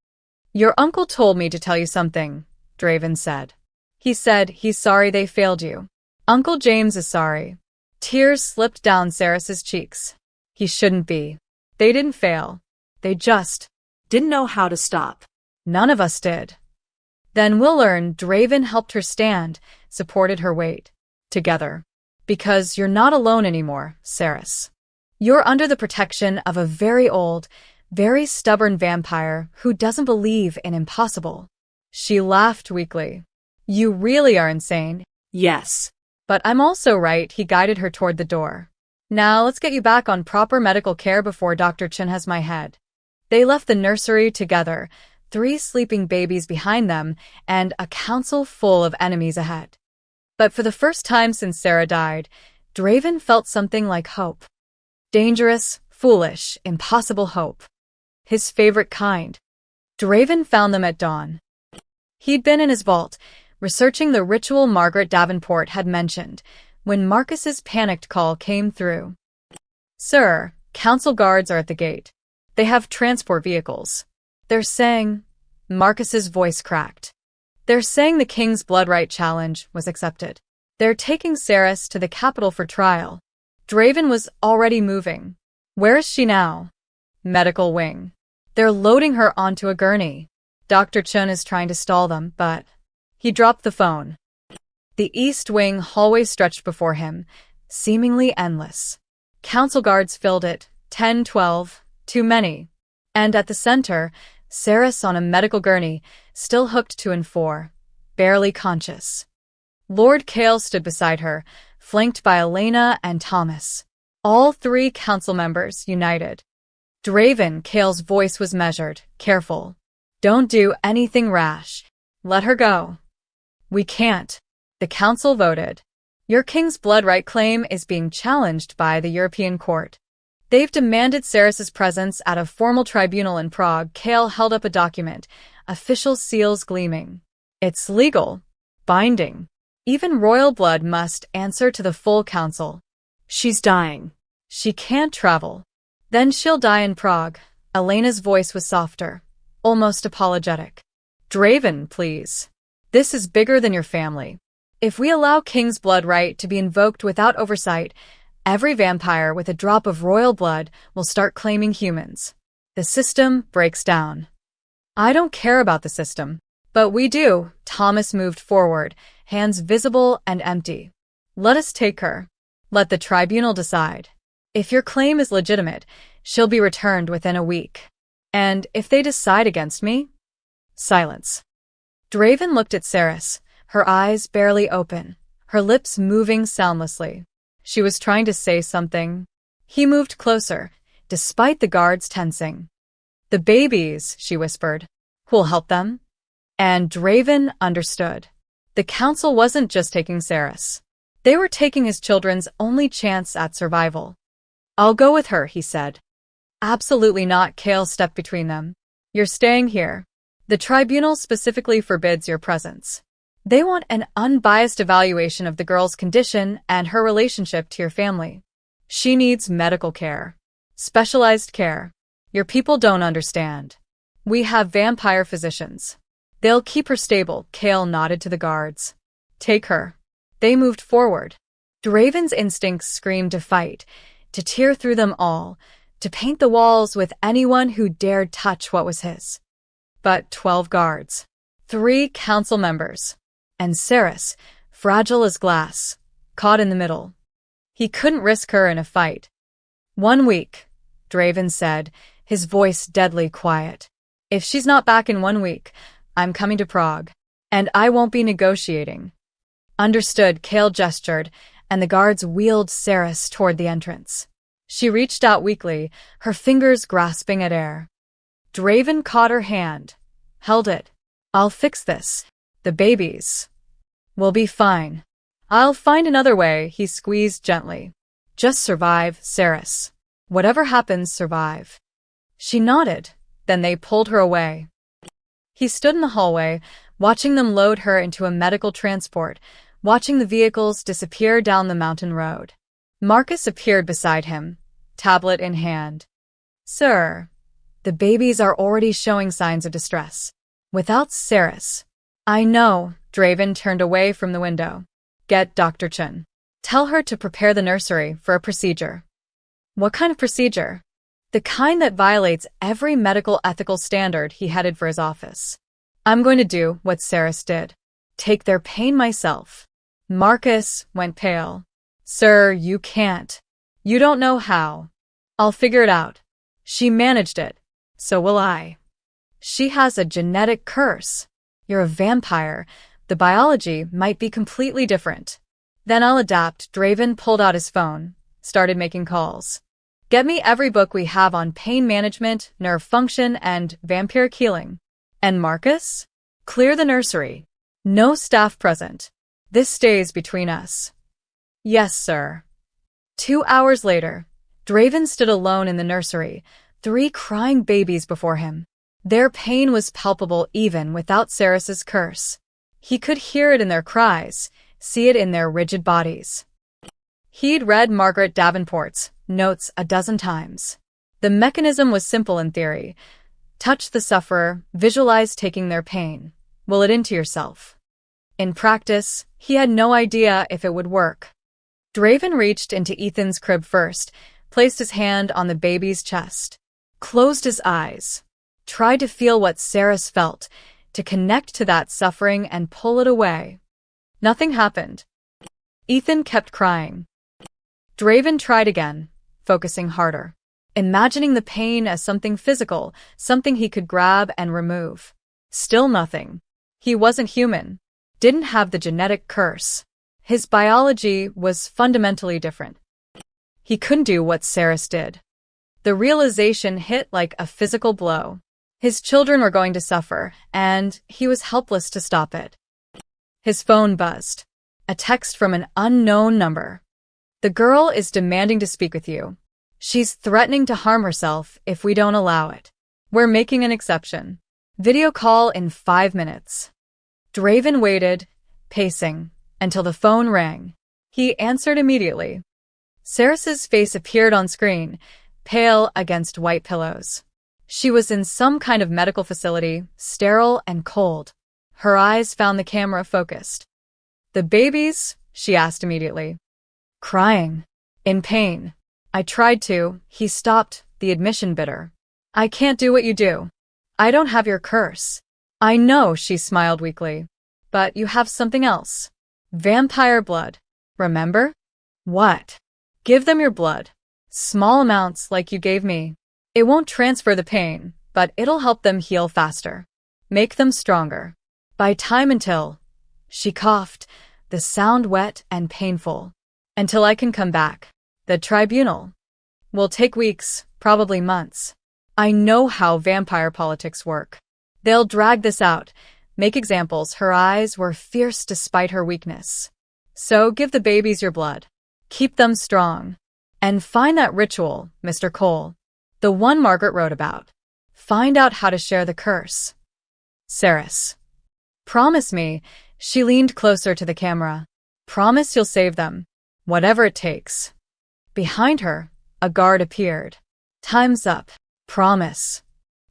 Your uncle told me to tell you something, Draven said. He said he's sorry they failed you. Uncle James is sorry. Tears slipped down Saris's cheeks. He shouldn't be. They didn't fail. They just didn't know how to stop. None of us did. Then we'll learn. Draven helped her stand, supported her weight. Together. Because you're not alone anymore, Saris. You're under the protection of a very old, very stubborn vampire who doesn't believe in impossible. She laughed weakly. You really are insane. Yes. But I'm also right. He guided her toward the door. Now let's get you back on proper medical care before Dr. Chen has my head. They left the nursery together, 3 sleeping babies behind them, and a council full of enemies ahead. But for the first time since Sarah died, Draven felt something like hope. Dangerous, foolish, impossible hope. His favorite kind. Draven found them at dawn. He'd been in his vault, researching the ritual Margaret Davenport had mentioned, when Marcus's panicked call came through. Sir, council guards are at the gate. They have transport vehicles. They're saying... Marcus's voice cracked. They're saying the King's Blood Right challenge was accepted. They're taking Saris to the capital for trial. Draven was already moving. Where is she now? Medical wing. They're loading her onto a gurney. Dr. Chun is trying to stall them, but... He dropped the phone. The East Wing hallway stretched before him, seemingly endless. Council guards filled it, 10, 12, too many. And at the center, Saris on a medical gurney, still hooked to and 4, barely conscious. Lord Kale stood beside her, flanked by Elena and Thomas. All 3 council members united. Draven, Kale's voice was measured, careful. Don't do anything rash. Let her go. We can't. The council voted. Your King's Blood Right claim is being challenged by the European Court. They've demanded Saris's presence at a formal tribunal in Prague. Kale held up a document, official seals gleaming. It's legal. Binding. Even royal blood must answer to the full council. She's dying. She can't travel. Then she'll die in Prague. Elena's voice was softer, almost apologetic. Draven, please. This is bigger than your family. If we allow King's Blood Right to be invoked without oversight, Every vampire with a drop of royal blood will start claiming humans. The system breaks down. I don't care about the system. But we do. Thomas moved forward, hands visible and empty. Let us take her. Let the tribunal decide. If your claim is legitimate, she'll be returned within a week. And if they decide against me? Silence. Draven looked at Ceres, her eyes barely open, her lips moving soundlessly. She was trying to say something. He moved closer, despite the guards tensing. The babies, she whispered. Who'll help them? And Draven understood. The council wasn't just taking Ceres. They were taking his children's only chance at survival. I'll go with her, he said. Absolutely not, Kale stepped between them. You're staying here. The tribunal specifically forbids your presence. They want an unbiased evaluation of the girl's condition and her relationship to your family. She needs medical care. Specialized care. Your people don't understand. We have vampire physicians. They'll keep her stable, Kale nodded to the guards. Take her. They moved forward. Draven's instincts screamed to fight, to tear through them all, to paint the walls with anyone who dared touch what was his. But 12 guards, 3 council members, and Ceres, fragile as glass, caught in the middle. He couldn't risk her in a fight. 1 week, Draven said, his voice deadly quiet. If she's not back in 1 week, I'm coming to Prague, and I won't be negotiating. Understood, Kale gestured, and the guards wheeled Ceres toward the entrance. She reached out weakly, her fingers grasping at air. Draven caught her hand, held it. I'll fix this. The babies will be fine. I'll find another way, he squeezed gently. Just survive, Ceres. Whatever happens, survive. She nodded, then they pulled her away. He stood in the hallway, watching them load her into a medical transport, watching the vehicles disappear down the mountain road. Marcus appeared beside him, tablet in hand. Sir, the babies are already showing signs of distress. Without Ceres. I know, Draven turned away from the window. Get Dr. Chen. Tell her to prepare the nursery for a procedure. What kind of procedure? The kind that violates every medical ethical standard. He headed for his office. I'm going to do what Ceres did. Take their pain myself. Marcus went pale. Sir, you can't. You don't know how. I'll figure it out. She managed it. So will I. She has a genetic curse. You're a vampire. The biology might be completely different. Then I'll adapt. Draven pulled out his phone, started making calls. Get me every book we have on pain management, nerve function, and vampiric healing. And Marcus? Clear the nursery. No staff present. This stays between us. Yes, sir. 2 hours later, Draven stood alone in the nursery, 3 crying babies before him. Their pain was palpable even without Ceres's curse. He could hear it in their cries, see it in their rigid bodies. He'd read Margaret Davenport's notes a dozen times. The mechanism was simple in theory. Touch the sufferer, visualize taking their pain, will it into yourself. In practice, he had no idea if it would work. Draven reached into Ethan's crib first, placed his hand on the baby's chest, closed his eyes, tried to feel what Ceres felt, to connect to that suffering and pull it away. Nothing happened. Ethan kept crying. Draven tried again, focusing harder, imagining the pain as something physical, something he could grab and remove. Still nothing. He wasn't human, didn't have the genetic curse. His biology was fundamentally different. He couldn't do what Ceres did. The realization hit like a physical blow. His children were going to suffer, and he was helpless to stop it. His phone buzzed. A text from an unknown number. The girl is demanding to speak with you. She's threatening to harm herself if we don't allow it. We're making an exception. Video call in 5 minutes. Draven waited, pacing, until the phone rang. He answered immediately. Ceres's face appeared on screen, pale against white pillows. She was in some kind of medical facility, sterile and cold. Her eyes found the camera focused. The babies? She asked immediately. Crying. In pain. I tried to, he stopped, the admission bitter. I can't do what you do. I don't have your curse. I know, she smiled weakly. But you have something else. Vampire blood. Remember? What? Give them your blood. Small amounts like you gave me. It won't transfer the pain, but it'll help them heal faster. Make them stronger. Buy time until... She coughed, the sound wet and painful. Until I can come back. The tribunal will take weeks, probably months. I know how vampire politics work. They'll drag this out, make examples. Her eyes were fierce despite her weakness. So give the babies your blood. Keep them strong. And find that ritual, Mr. Cole. The one Margaret wrote about. Find out how to share the curse. Saris. Promise me, she leaned closer to the camera. Promise you'll save them. Whatever it takes. Behind her, a guard appeared. Time's up. Promise.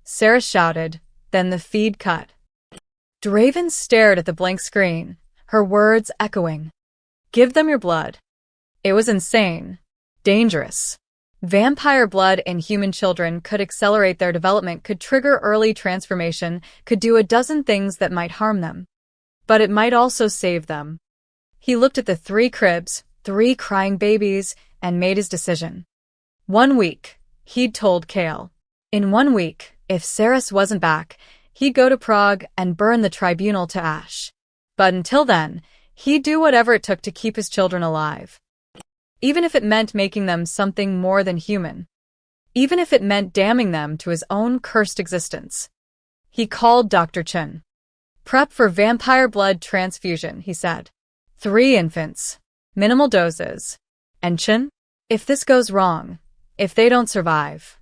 Saris shouted, then the feed cut. Draven stared at the blank screen, her words echoing. Give them your blood. It was insane. Dangerous. Vampire blood in human children could accelerate their development, could trigger early transformation, could do a dozen things that might harm them. But it might also save them. He looked at the 3 cribs, 3 crying babies, and made his decision. 1 week, he'd told Kale. In 1 week, if Saris wasn't back, he'd go to Prague and burn the tribunal to ash. But until then, he'd do whatever it took to keep his children alive. Even if it meant making them something more than human. Even if it meant damning them to his own cursed existence. He called Dr. Chen. Prep for vampire blood transfusion, he said. 3 infants. Minimal doses. And Chen? If this goes wrong, if they don't survive.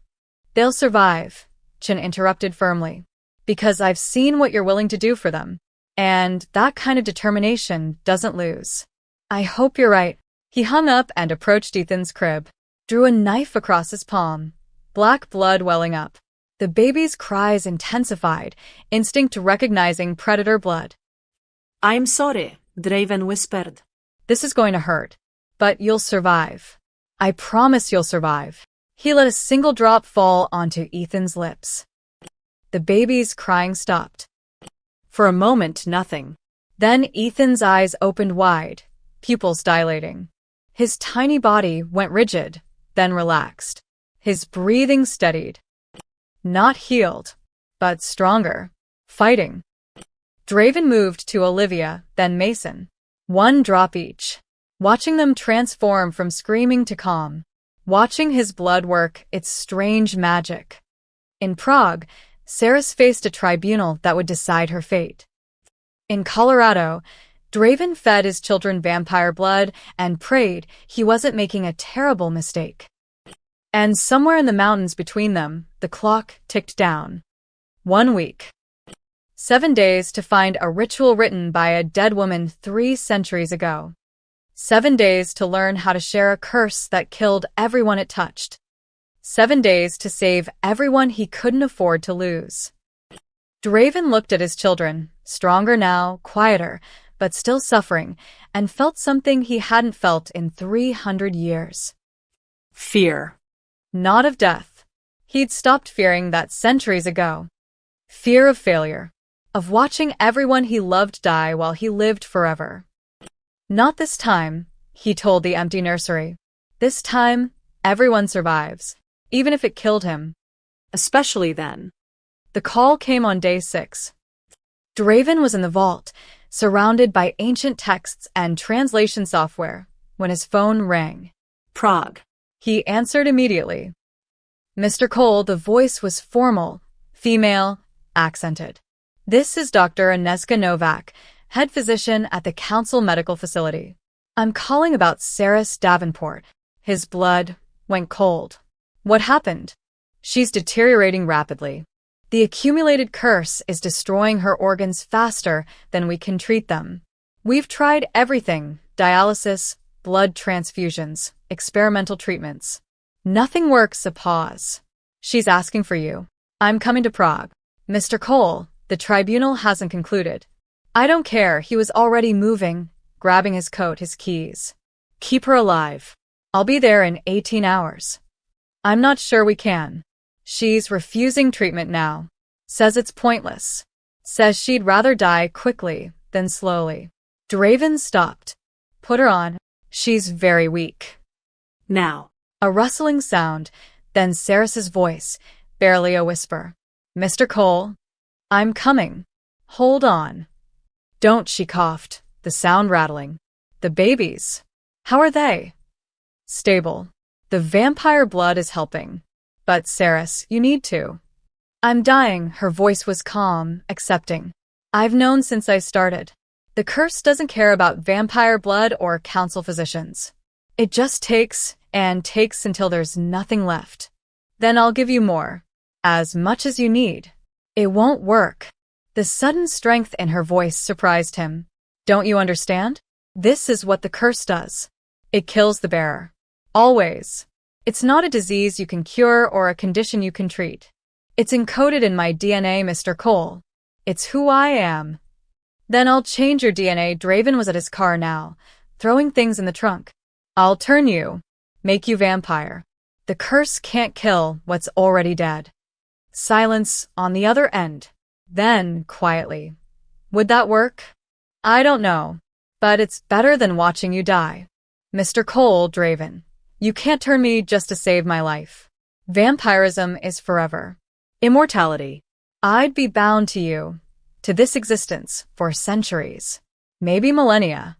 They'll survive, Chen interrupted firmly. Because I've seen what you're willing to do for them. And that kind of determination doesn't lose. I hope you're right. He hung up and approached Ethan's crib. Drew a knife across his palm. Black blood welling up. The baby's cries intensified, instinct recognizing predator blood. I'm sorry, Draven whispered. This is going to hurt. But you'll survive. I promise you'll survive. He let a single drop fall onto Ethan's lips. The baby's crying stopped. For a moment, nothing. Then Ethan's eyes opened wide, pupils dilating. His tiny body went rigid, then relaxed. His breathing steadied. Not healed, but stronger. Fighting. Draven moved to Olivia, then Mason. 1 drop each. Watching them transform from screaming to calm. Watching his blood work its strange magic. In Prague, Saris faced a tribunal that would decide her fate. In Colorado, Draven fed his children vampire blood and prayed he wasn't making a terrible mistake. And somewhere in the mountains between them, the clock ticked down. 1 week. 7 days to find a ritual written by a dead woman 3 centuries ago. 7 days to learn how to share a curse that killed everyone it touched. 7 days to save everyone he couldn't afford to lose. Draven looked at his children, stronger now, quieter, but still suffering, and felt something he hadn't felt in 300 years. Fear. Not of death. He'd stopped fearing that centuries ago. Fear of failure. Of watching everyone he loved die while he lived forever. Not this time, he told the empty nursery. This time, everyone survives, even if it killed him. Especially then. The call came on day 6. Draven was in the vault, surrounded by ancient texts and translation software, when his phone rang. Prague. He answered immediately. Mr. Cole, the voice was formal, female, accented. This is Dr. Agnieszka Novak, head physician at the Council Medical Facility. I'm calling about Saris Davenport. His blood went cold. What happened? She's deteriorating rapidly. The accumulated curse is destroying her organs faster than we can treat them. We've tried everything, dialysis, blood transfusions, experimental treatments. Nothing works. A pause. She's asking for you. I'm coming to Prague. Mr. Cole, the tribunal hasn't concluded. I don't care, he was already moving, grabbing his coat, his keys. Keep her alive. I'll be there in 18 hours. I'm not sure we can. She's refusing treatment now. Says it's pointless. Says she'd rather die quickly than slowly. Draven stopped. Put her on. She's very weak. Now. A rustling sound, then Ceres's voice, barely a whisper. Mr. Cole, I'm coming. Hold on. Don't, she coughed, the sound rattling. The babies. How are they? Stable. The vampire blood is helping. But Ceres, you need to. I'm dying, her voice was calm, accepting. I've known since I started. The curse doesn't care about vampire blood or council physicians. It just takes and takes until there's nothing left. Then I'll give you more. As much as you need. It won't work. The sudden strength in her voice surprised him. Don't you understand? This is what the curse does. It kills the bearer. Always. It's not a disease you can cure or a condition you can treat. It's encoded in my DNA, Mr. Cole. It's who I am. Then I'll change your DNA. Draven was at his car now, throwing things in the trunk. I'll turn you. Make you vampire. The curse can't kill what's already dead. Silence on the other end. Then, quietly. Would that work? I don't know. But it's better than watching you die. Mr. Cole, Draven. You can't turn me just to save my life. Vampirism is forever. Immortality. I'd be bound to you, to this existence, for centuries. Maybe millennia.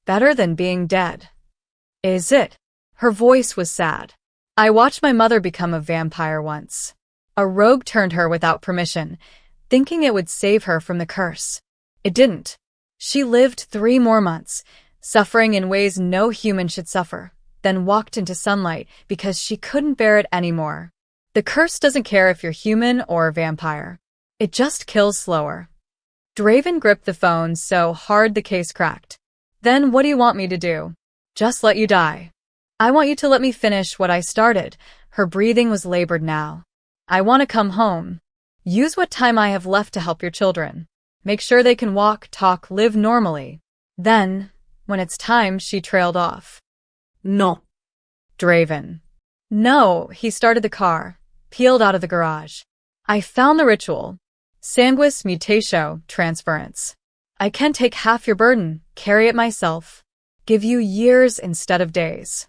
Better than being dead. Is it? Her voice was sad. I watched my mother become a vampire once. A rogue turned her without permission, thinking it would save her from the curse. It didn't. She lived 3 more months, suffering in ways no human should suffer, then walked into sunlight because she couldn't bear it anymore. The curse doesn't care if you're human or a vampire. It just kills slower. Draven gripped the phone so hard the case cracked. Then what do you want me to do? Just let you die. I want you to let me finish what I started. Her breathing was labored now. I want to come home. Use what time I have left to help your children. Make sure they can walk, talk, live normally. Then, when it's time, she trailed off. No. Draven. No, he started the car, peeled out of the garage. I found the ritual. Sanguis mutatio transference. I can take half your burden, carry it myself. Give you years instead of days.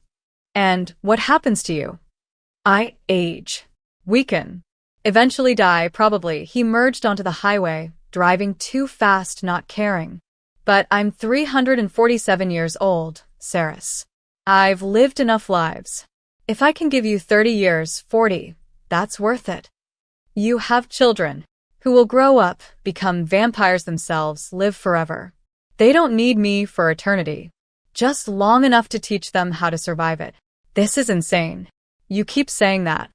And what happens to you? I age. Weaken. Eventually die, probably. He merged onto the highway, driving too fast, not caring. But I'm 347 years old, Ceres. I've lived enough lives. If I can give you 30 years, 40, that's worth it. You have children who will grow up, become vampires themselves, live forever. They don't need me for eternity. Just long enough to teach them how to survive it. This is insane. You keep saying that.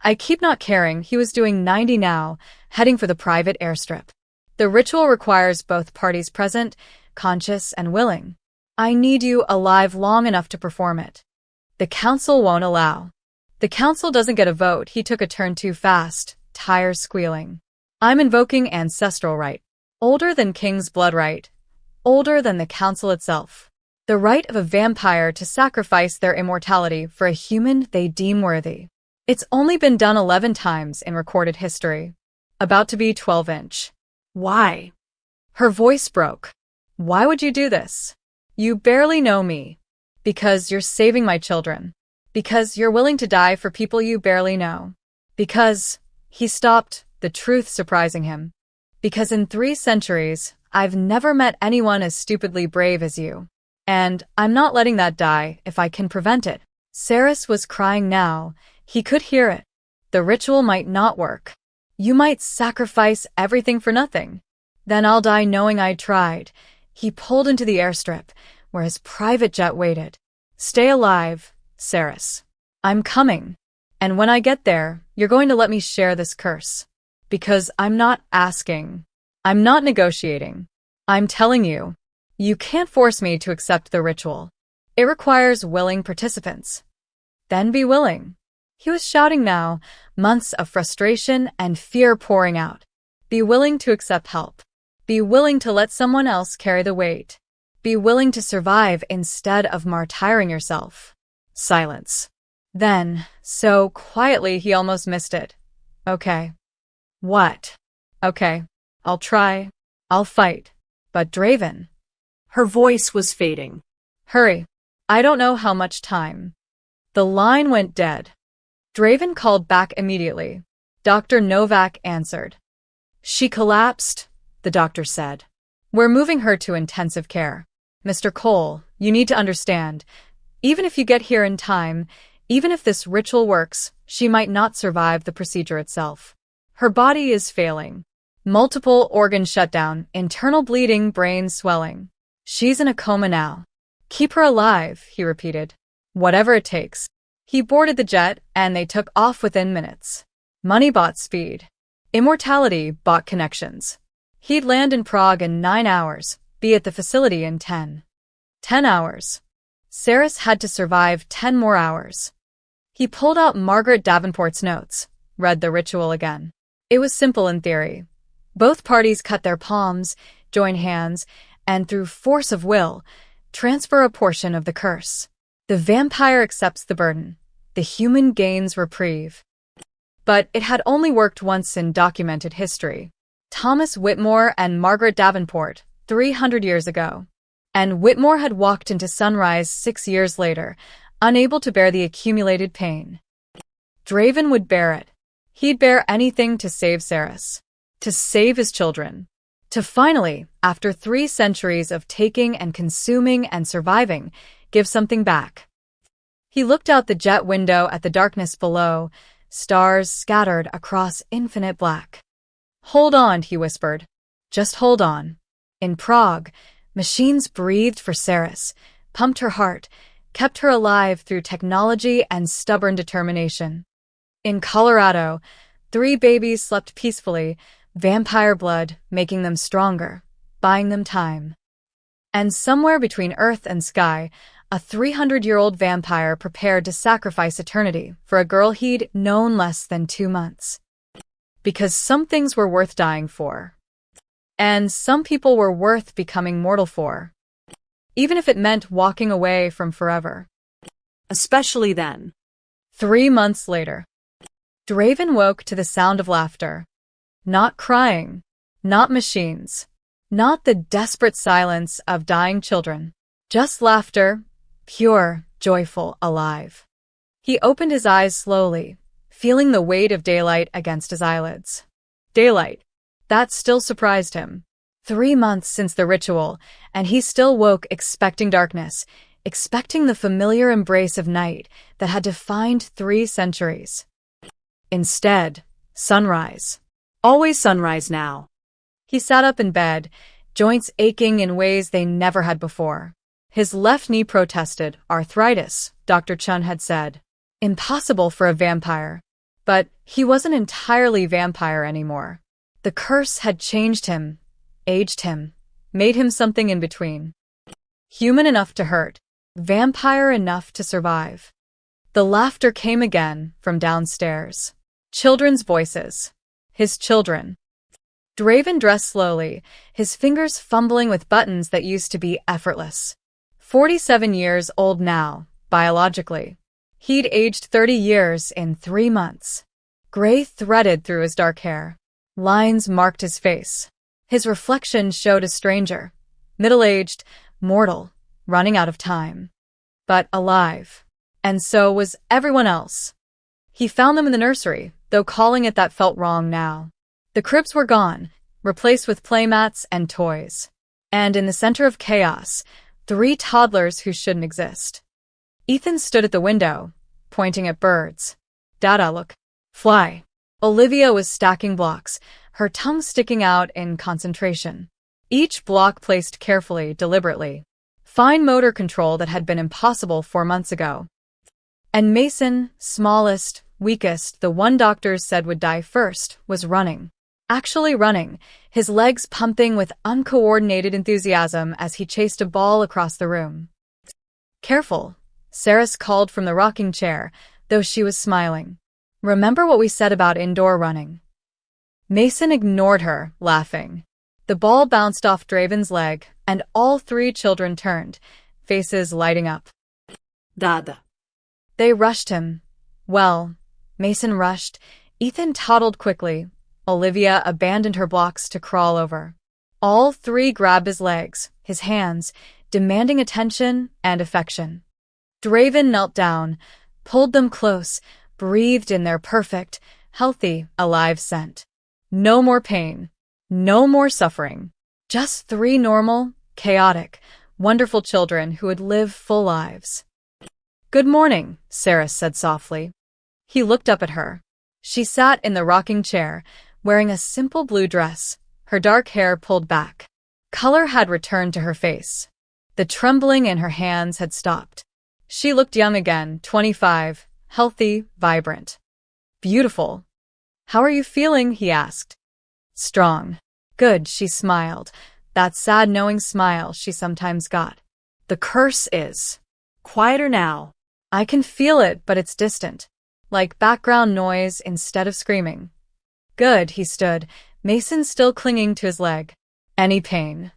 I keep not caring. He was doing 90 now, heading for the private airstrip. The ritual requires both parties present, conscious and willing. I need you alive long enough to perform it. The council won't allow. The council doesn't get a vote. He took a turn too fast, tires squealing. I'm invoking ancestral right. Older than king's blood right. Older than the council itself. The right of a vampire to sacrifice their immortality for a human they deem worthy. It's only been done 11 times in recorded history. About to be 12-inch. Why? Her voice broke. Why would you do this? You barely know me. Because you're saving my children. Because you're willing to die for people you barely know. Because, he stopped, the truth surprising him. Because in 3 centuries, I've never met anyone as stupidly brave as you. And I'm not letting that die if I can prevent it. Ceres was crying now. He could hear it. The ritual might not work. You might sacrifice everything for nothing. Then I'll die knowing I tried. He pulled into the airstrip, where his private jet waited. Stay alive, Ceres. I'm coming. And when I get there, you're going to let me share this curse. Because I'm not asking. I'm not negotiating. I'm telling you. You can't force me to accept the ritual. It requires willing participants. Then be willing. He was shouting now, months of frustration and fear pouring out. Be willing to accept help. Be willing to let someone else carry the weight. Be willing to survive instead of martyring yourself. Silence. Then, so quietly he almost missed it. Okay. What? Okay. I'll try. I'll fight. But Draven. Her voice was fading. Hurry. I don't know how much time. The line went dead. Draven called back immediately. Dr. Novak answered. She collapsed, the doctor said. We're moving her to intensive care. Mr. Cole, you need to understand. Even if you get here in time, even if this ritual works, she might not survive the procedure itself. Her body is failing. Multiple organs shut down, internal bleeding, brain swelling. She's in a coma now. Keep her alive, he repeated. Whatever it takes. He boarded the jet, and they took off within minutes. Money bought speed. Immortality bought connections. He'd land in Prague in 9 hours, be at the facility in 10. 10 hours. Saris had to survive 10 more hours. He pulled out Margaret Davenport's notes, read the ritual again. It was simple in theory. Both parties cut their palms, join hands, and through force of will, transfer a portion of the curse. The vampire accepts the burden. The human gains reprieve. But it had only worked once in documented history. Thomas Whitmore and Margaret Davenport, 300 years ago. And Whitmore had walked into sunrise 6 years later, unable to bear the accumulated pain. Draven would bear it. He'd bear anything to save Saris. To save his children. To finally, after 3 centuries of taking and consuming and surviving, give something back. He looked out the jet window at the darkness below, stars scattered across infinite black. Hold on, he whispered. Just hold on. In Prague, machines breathed for Saris, pumped her heart, kept her alive through technology and stubborn determination. In Colorado, 3 babies slept peacefully, vampire blood making them stronger, buying them time. And somewhere between earth and sky, a 300-year-old vampire prepared to sacrifice eternity for a girl he'd known less than 2 months. Because some things were worth dying for. And some people were worth becoming mortal for. Even if it meant walking away from forever. Especially then. 3 months later. Draven woke to the sound of laughter. Not crying. Not machines. Not the desperate silence of dying children. Just laughter. Pure, joyful, alive. He opened his eyes slowly, feeling the weight of daylight against his eyelids. Daylight. That still surprised him. 3 months since the ritual, and he still woke expecting darkness, expecting the familiar embrace of night that had defined 3 centuries. Instead, sunrise. Always sunrise now. He sat up in bed, joints aching in ways they never had before. His left knee protested, arthritis, Dr. Chun had said. Impossible for a vampire. But he wasn't entirely vampire anymore. The curse had changed him, aged him, made him something in between. Human enough to hurt, vampire enough to survive. The laughter came again from downstairs. Children's voices. His children. Draven dressed slowly, his fingers fumbling with buttons that used to be effortless. 47 years old now, biologically. He'd aged 30 years in 3 months. Gray threaded through his dark hair. Lines marked his face. His reflection showed a stranger. Middle-aged, mortal, running out of time. But alive. And so was everyone else. He found them in the nursery, though calling it that felt wrong now. The cribs were gone, replaced with playmats and toys. And in the center of chaos, 3 toddlers who shouldn't exist. Ethan stood at the window, pointing at birds. Dada, look. Fly. Olivia was stacking blocks, her tongue sticking out in concentration. Each block placed carefully, deliberately. Fine motor control that had been impossible 4 months ago. And Mason, smallest, weakest, the one doctors said would die first, was running. Actually running, his legs pumping with uncoordinated enthusiasm as he chased a ball across the room. Careful, Saris called from the rocking chair, though she was smiling. Remember what we said about indoor running. Mason ignored her, laughing. The ball bounced off Draven's leg, and all 3 children turned, faces lighting up. Dada. They rushed him. Well, Mason rushed. Ethan toddled quickly. Olivia abandoned her blocks to crawl over. All three grabbed his legs, his hands, demanding attention and affection. Draven knelt down, pulled them close, breathed in their perfect, healthy, alive scent. No more pain. No more suffering. Just three normal, chaotic, wonderful children who would live full lives. "Good morning," Sarah said softly. He looked up at her. She sat in the rocking chair, wearing a simple blue dress, her dark hair pulled back. Color had returned to her face. The trembling in her hands had stopped. She looked young again, 25, healthy, vibrant. Beautiful. "How are you feeling?" he asked. "Strong." "Good," she smiled, that sad knowing smile she sometimes got. "The curse is Quieter now. I can feel it, but it's distant, like background noise instead of screaming." "Good," he stood, Mason still clinging to his leg. "Any pain?"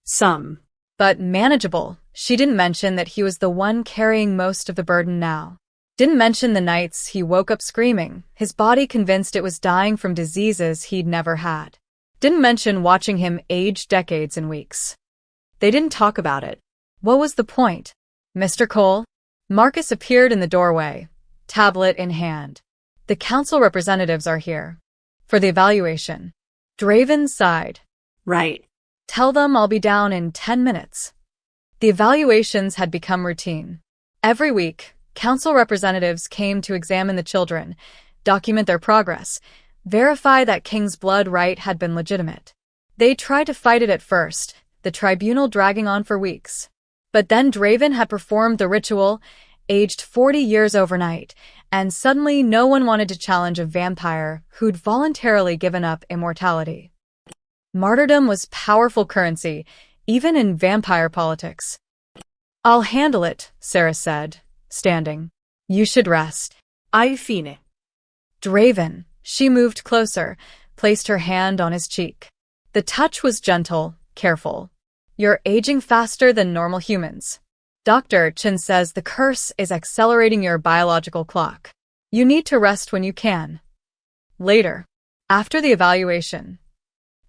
Some. "But manageable." She didn't mention that he was the one carrying most of the burden now. Didn't mention the nights he woke up screaming, his body convinced it was dying from diseases he'd never had. Didn't mention watching him age decades in weeks. They didn't talk about it. What was the point? "Mr. Cole?" Marcus appeared in the doorway, tablet in hand. "The council representatives are here. For the evaluation." Draven sighed. Right. "Tell them I'll be down in 10 minutes. The evaluations had become routine. Every week, council representatives came to examine the children, document their progress, verify that King's blood right had been legitimate. They tried to fight it at first, the tribunal dragging on for weeks. But then Draven had performed the ritual, aged 40 years overnight, and suddenly no one wanted to challenge a vampire who'd voluntarily given up immortality. Martyrdom was powerful currency, even in vampire politics. "I'll handle it," Sarah said, standing. "You should rest." Ai fine. "Draven." She moved closer, placed her hand on his cheek. The touch was gentle, careful. "You're aging faster than normal humans. Dr. Chen says the curse is accelerating your biological clock. You need to rest when you can." Later, after the evaluation,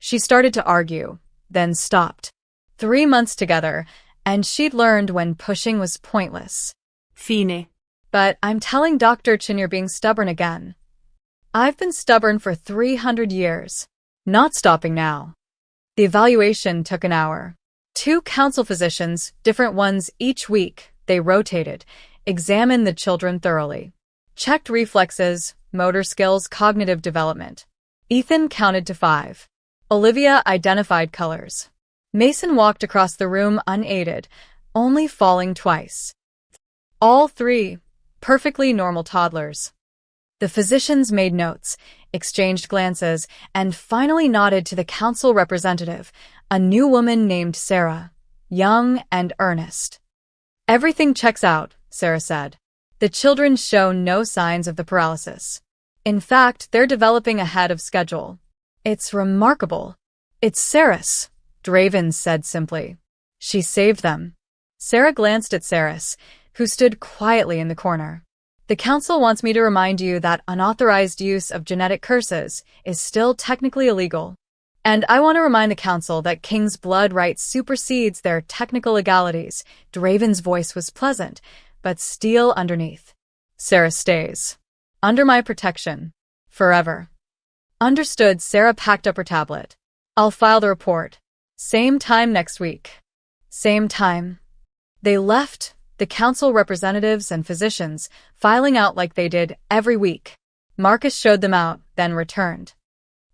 she started to argue, then stopped. 3 months together, and she'd learned when pushing was pointless. Fine. "But I'm telling Dr. Chen you're being stubborn again. I've been stubborn for 300 years. Not stopping now." The evaluation took an hour. 2 council physicians, different ones each week, they rotated, examined the children thoroughly. Checked reflexes, motor skills, cognitive development. Ethan counted to 5. Olivia identified colors. Mason walked across the room unaided, only falling twice. All 3, perfectly normal toddlers. The physicians made notes, exchanged glances, and finally nodded to the council representative, a new woman named Sarah, young and earnest. "Everything checks out," Sarah said. "The children show no signs of the paralysis. In fact, they're developing ahead of schedule. It's remarkable." "It's Saris," Draven said simply. "She saved them." Sarah glanced at Saris, who stood quietly in the corner. "The council wants me to remind you that unauthorized use of genetic curses is still technically illegal. And I want to remind the council that King's blood right supersedes their technical legalities." Draven's voice was pleasant, but steel underneath. "Sarah stays. Under my protection. Forever." "Understood." Sarah packed up her tablet. "I'll file the report. Same time next week." Same time. They left, the council representatives and physicians, filing out like they did every week. Marcus showed them out, then returned.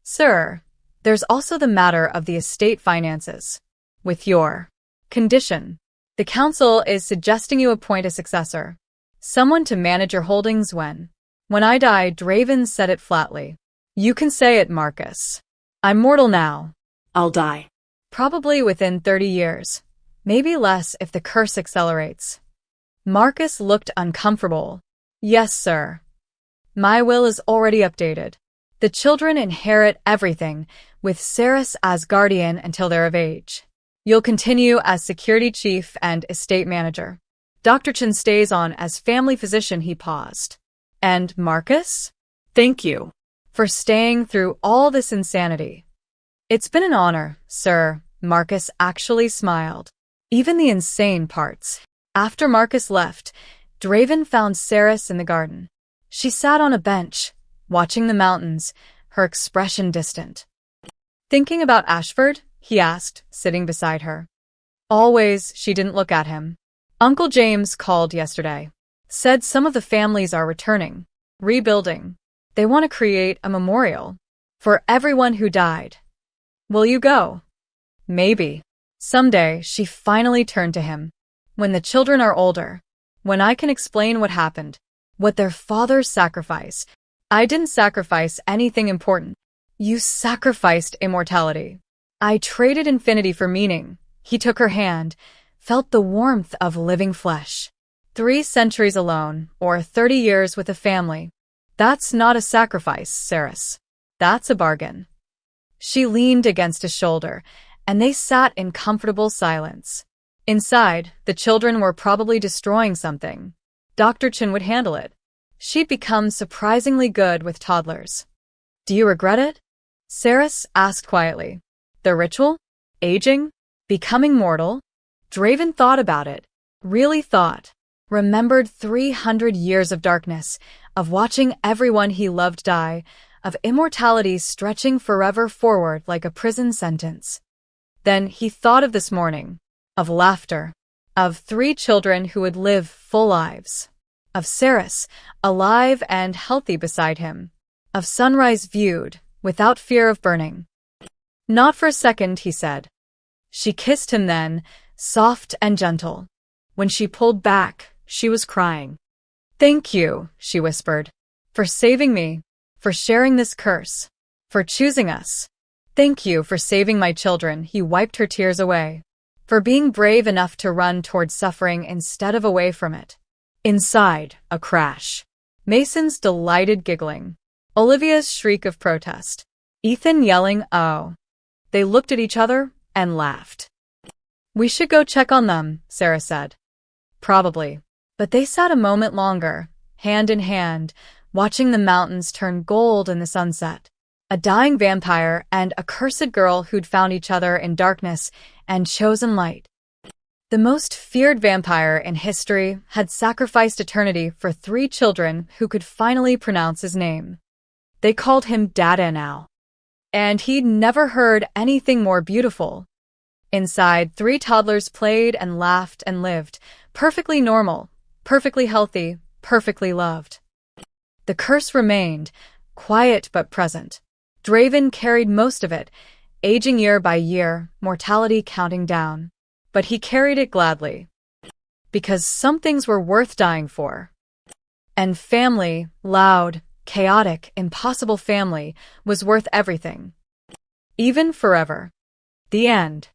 "Sir, there's also the matter of the estate finances. With your condition, the council is suggesting you appoint a successor. Someone to manage your holdings when I die." Draven said it flatly. "You can say it, Marcus. I'm mortal now." I'll die. "Probably within 30 years. Maybe less if the curse accelerates." Marcus looked uncomfortable. "Yes, sir. My will is already updated. The children inherit everything, with Saris as guardian until they're of age. You'll continue as security chief and estate manager." Dr. Chen stays on as family physician. He paused. And Marcus? Thank you. For staying through all this insanity. It's been an honor, sir. Marcus actually smiled. Even the insane parts. After Marcus left, Draven found Ceres in the garden. She sat on a bench, watching the mountains, her expression distant. Thinking about Ashford? He asked, sitting beside her. Always, she didn't look at him. Uncle James called yesterday. Said some of the families are returning, rebuilding. They want to create a memorial for everyone who died. Will you go? Maybe. Someday, she finally turned to him. When the children are older, when I can explain what happened, what their fathers sacrificed. I didn't sacrifice anything important. You sacrificed immortality. I traded infinity for meaning. He took her hand, felt the warmth of living flesh. 3 centuries alone, or 30 years with a family. That's not a sacrifice, Ceres. That's a bargain. She leaned against his shoulder, and they sat in comfortable silence. Inside, the children were probably destroying something. Dr. Chen would handle it. She'd become surprisingly good with toddlers. Do you regret it? Ceres asked quietly. The ritual? Aging? Becoming mortal? Draven thought about it. Really thought. Remembered 300 years of darkness, of watching everyone he loved die, of immortality stretching forever forward like a prison sentence. Then he thought of this morning, of laughter, of 3 children who would live full lives, of Ceres, alive and healthy beside him, of sunrise viewed, without fear of burning. Not for a second, he said. She kissed him then, soft and gentle. When she pulled back, she was crying. Thank you, she whispered, for saving me, for sharing this curse, for choosing us. Thank you for saving my children. He wiped her tears away. For being brave enough to run towards suffering instead of away from it. Inside, a crash. Mason's delighted giggling. Olivia's shriek of protest. Ethan yelling, oh. They looked at each other and laughed. We should go check on them, Sarah said. Probably. But they sat a moment longer, hand in hand, watching the mountains turn gold in the sunset. A dying vampire and a cursed girl who'd found each other in darkness and chosen light. The most feared vampire in history had sacrificed eternity for 3 children who could finally pronounce his name. They called him Dada now. And he'd never heard anything more beautiful. Inside, 3 toddlers played and laughed and lived, perfectly normal, perfectly healthy, perfectly loved. The curse remained, quiet but present. Draven carried most of it, aging year by year, mortality counting down. But he carried it gladly. Because some things were worth dying for. And family, loud, chaotic, impossible family, was worth everything. Even forever. The end.